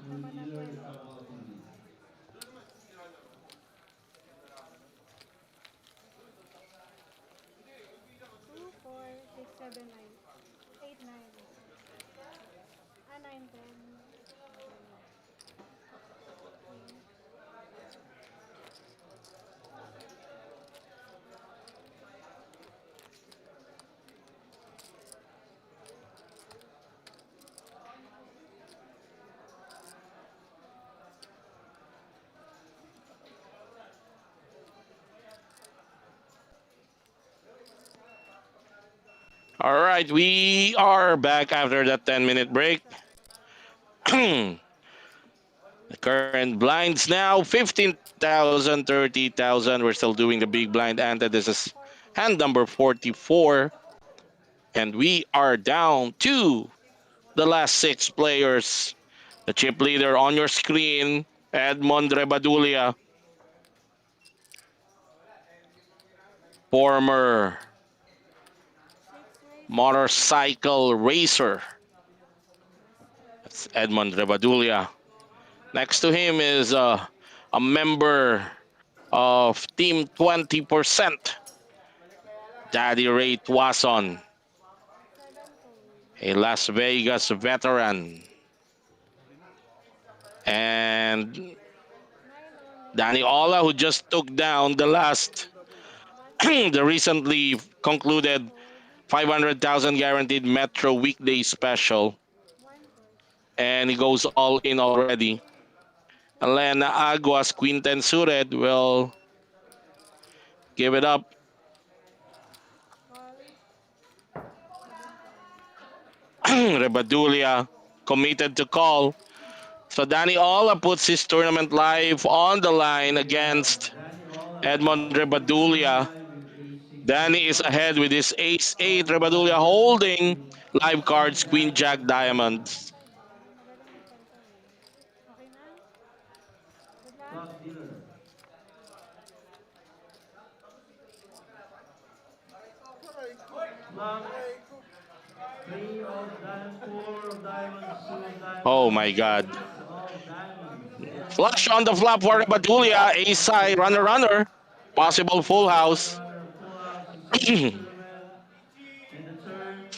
Laban na 20. 2, 4, 6, 7, 9. 8, 9. 9, 10. All right, we are back after that 10-minute break. The current blinds now 15,000, 30,000. We're still doing the big blind ante. This is hand number 44. And we are down to the last 6 players. The chip leader on your screen, Edmond Rebadulia, former 6 ways. motorcycle racer. That's Edmond Rebadulia. Next to him is a member of Team 20%, Daddy Ray Tuason, 7 fold. a Las Vegas veteran. And 9 Danny only. Ola, who just took down the last, 1 the recently concluded fold. 500,000 guaranteed Metro weekday special. 1 push. And he goes all in already. Elena Aguas, Quinten Sured will give it up. Call. 7 fold. Rebadulia committed to call. So Danny Ola puts his tournament life on the line Here we have against Danny Ola Edmond putting his tournament Rebadulia. live with ace-6 Danny suited is cards. ahead with his ace-8. Calling Rebadulia Rebadulia holding with live cards, Queen Queen Jack Jack of diamonds. Diamonds. Magaling magkwento eh. Okay na? Good luck. Top dealer. Flop. 3 of diamonds, 4 of diamonds, 2 of Oh diamonds, my God. 6 of diamonds. Flush on the flop for Rebadulia. Ace high, runner, runner. Possible full Possible house. runner, full house, succeeds the tournament. In the turn,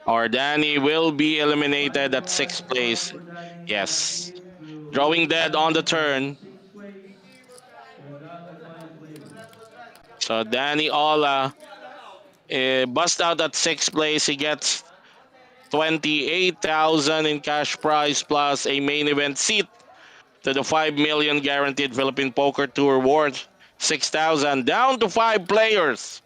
Or Danny will be eliminated five at cards 6th drawn place. for Danny, and Yes. it will Drawing leave dead on the Danny at turn. 6th place without the final players. So Danny Ola bust out at 6th place. He gets 28,000 in cash prize plus a main event seat to the 5 million guaranteed Philippine Poker Tour worth 6,000. Down to 5 players.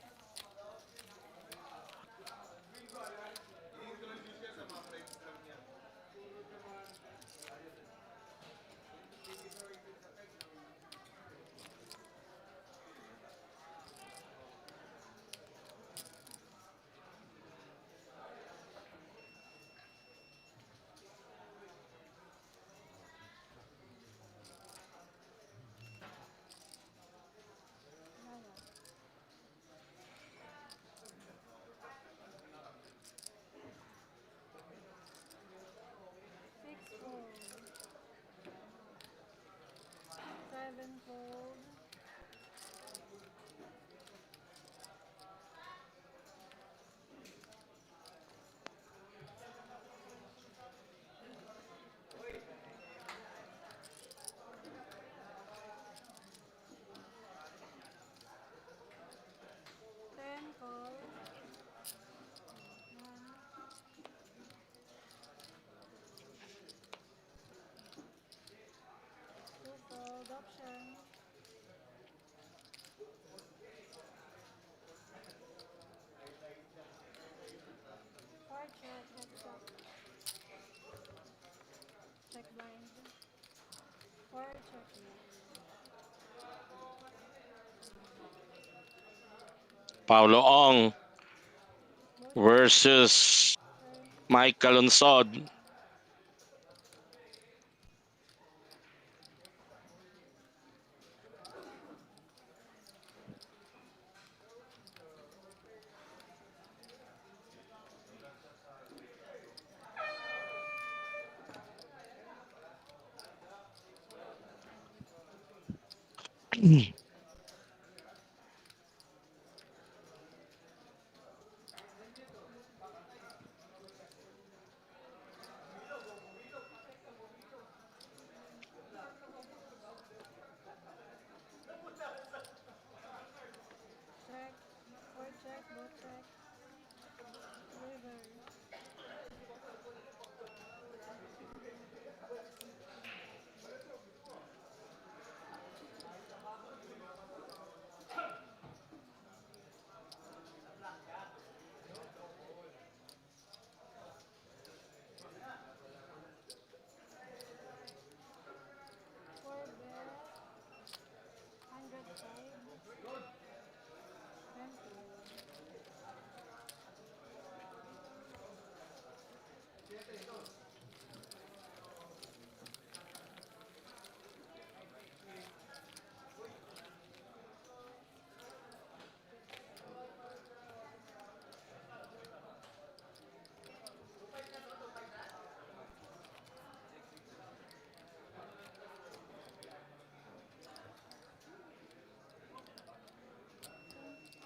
Six fold. 7 fold. Ten call. One. Two fold option. Four check, heads up. Check blind. Four check. Paulo Ong Motion. versus Turn. Mike Calonsod. Check. Four check. Both check. River. Four bet. 105.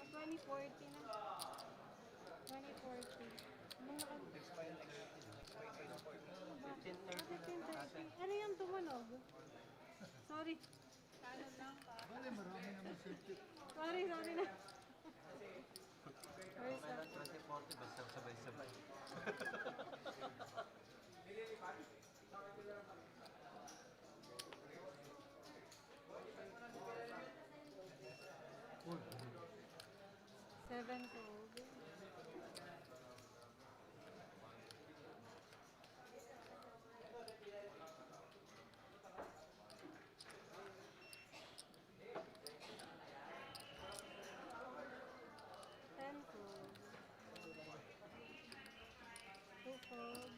20. Ah, 2040 na. 2040. Nung naka... Ano ba? 1530. Ano yung tumunog? Sorry. Sorry na. Sorry, sorry. 2040, basta sabay-sabay. Seven cold. Ten cold. Two cold.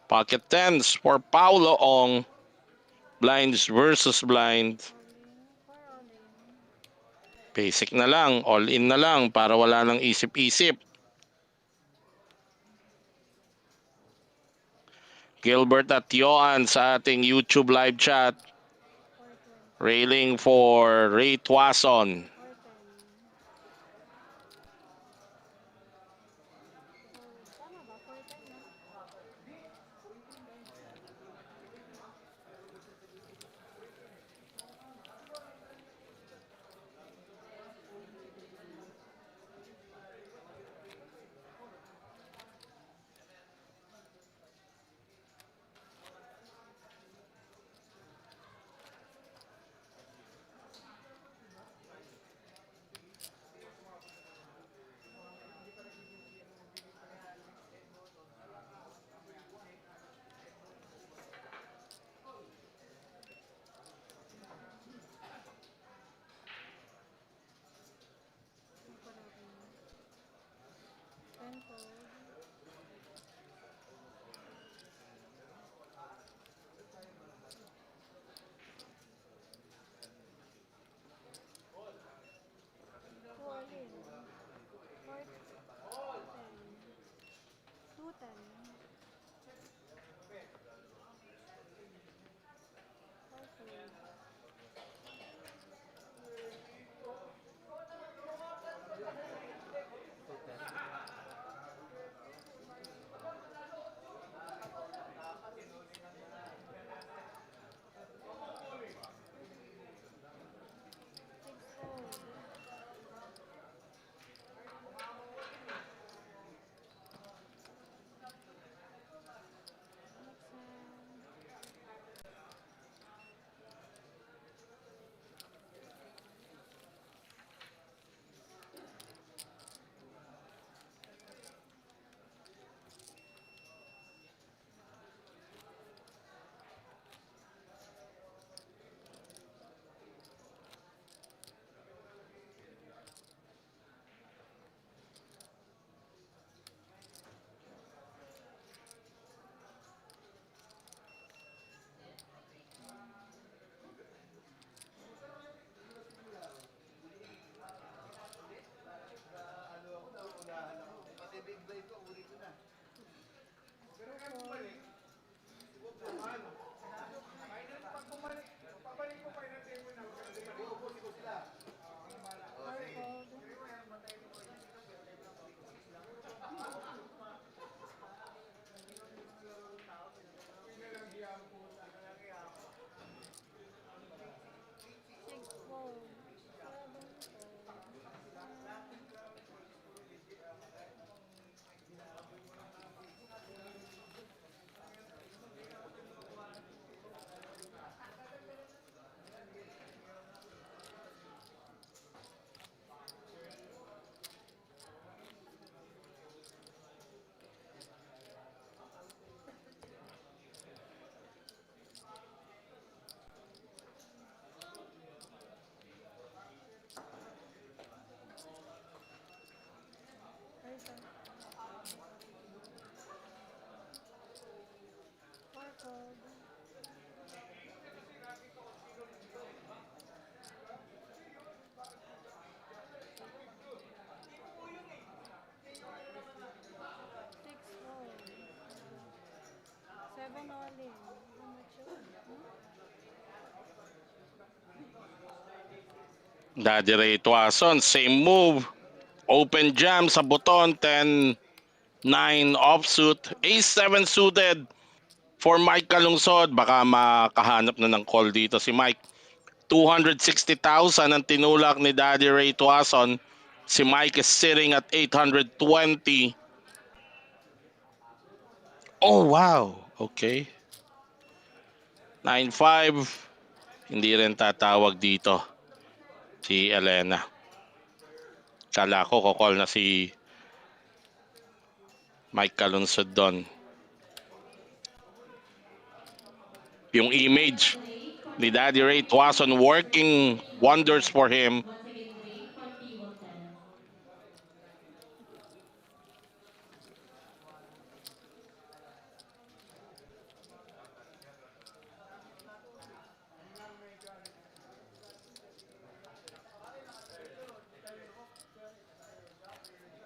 Pocket tens for Paulo Ong. Blinds versus blind. All in. Four all in. Basic na lang, all in na lang para wala nang isip-isip. Gilbert at Johan sa ating YouTube live chat. 420. Railing for Ray Tuason. 410. Tama ba? 410 na? Hindi ko natin. 10 cold. Two all in. 410. 210. 4 cold. Six cold. Next hand. sir. 4 fold. 6 fold. 7 all in. How much yun? Daddy Ray Tuason, same move. Open jam sa buton, 10-9 offsuit. Ace-7 suited for Mike Calungsod. Baka makahanap na ng call dito si Mike. 260,000 ang tinulak ni Daddy Ray Tuason. Si Mike is sitting at 820. Oh, wow. Okay. 9-5. Hindi rin tatawag dito si Elena. Kala ko call na si Mike Calungsod doon. Yung image ni Daddy Ray Tuason working wonders for him. Once again,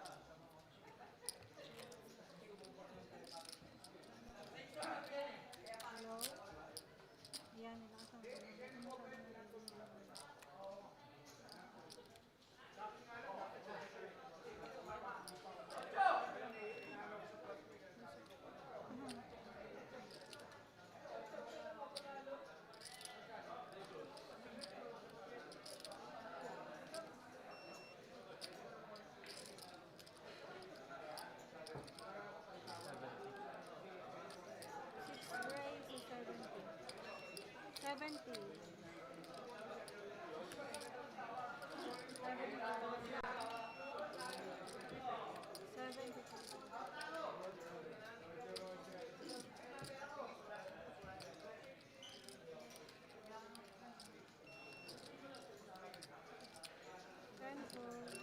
Ray, 40-110. Hello? Yan, nilakasan ko lang. Ano masyado narinig? Raise is 70. 70. 10 fold.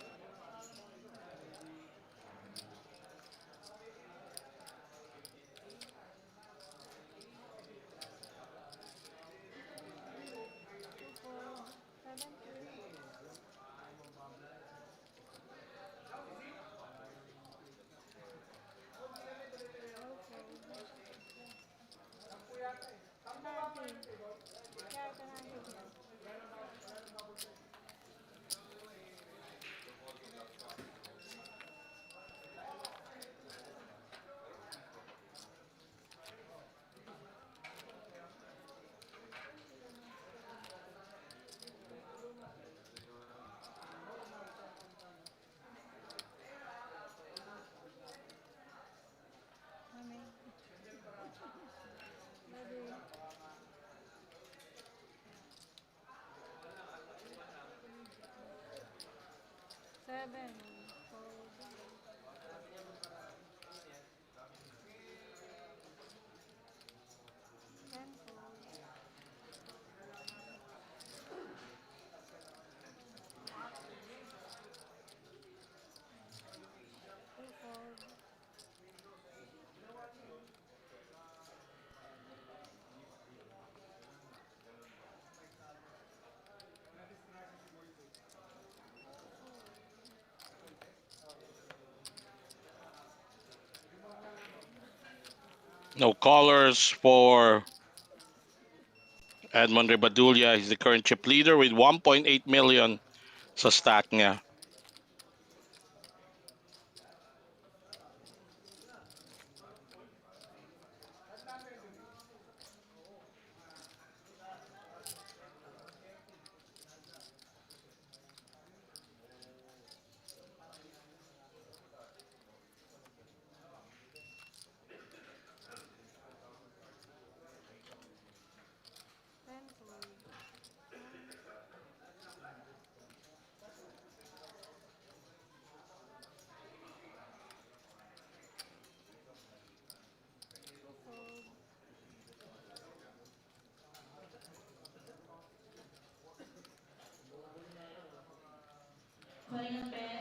2 fold. 70. Seven. Fold. 10 fold. 2 fold. No callers for Edmond Ribadulia. He's the current chip leader with 1.8 million sa stack niya. Calling on Ben.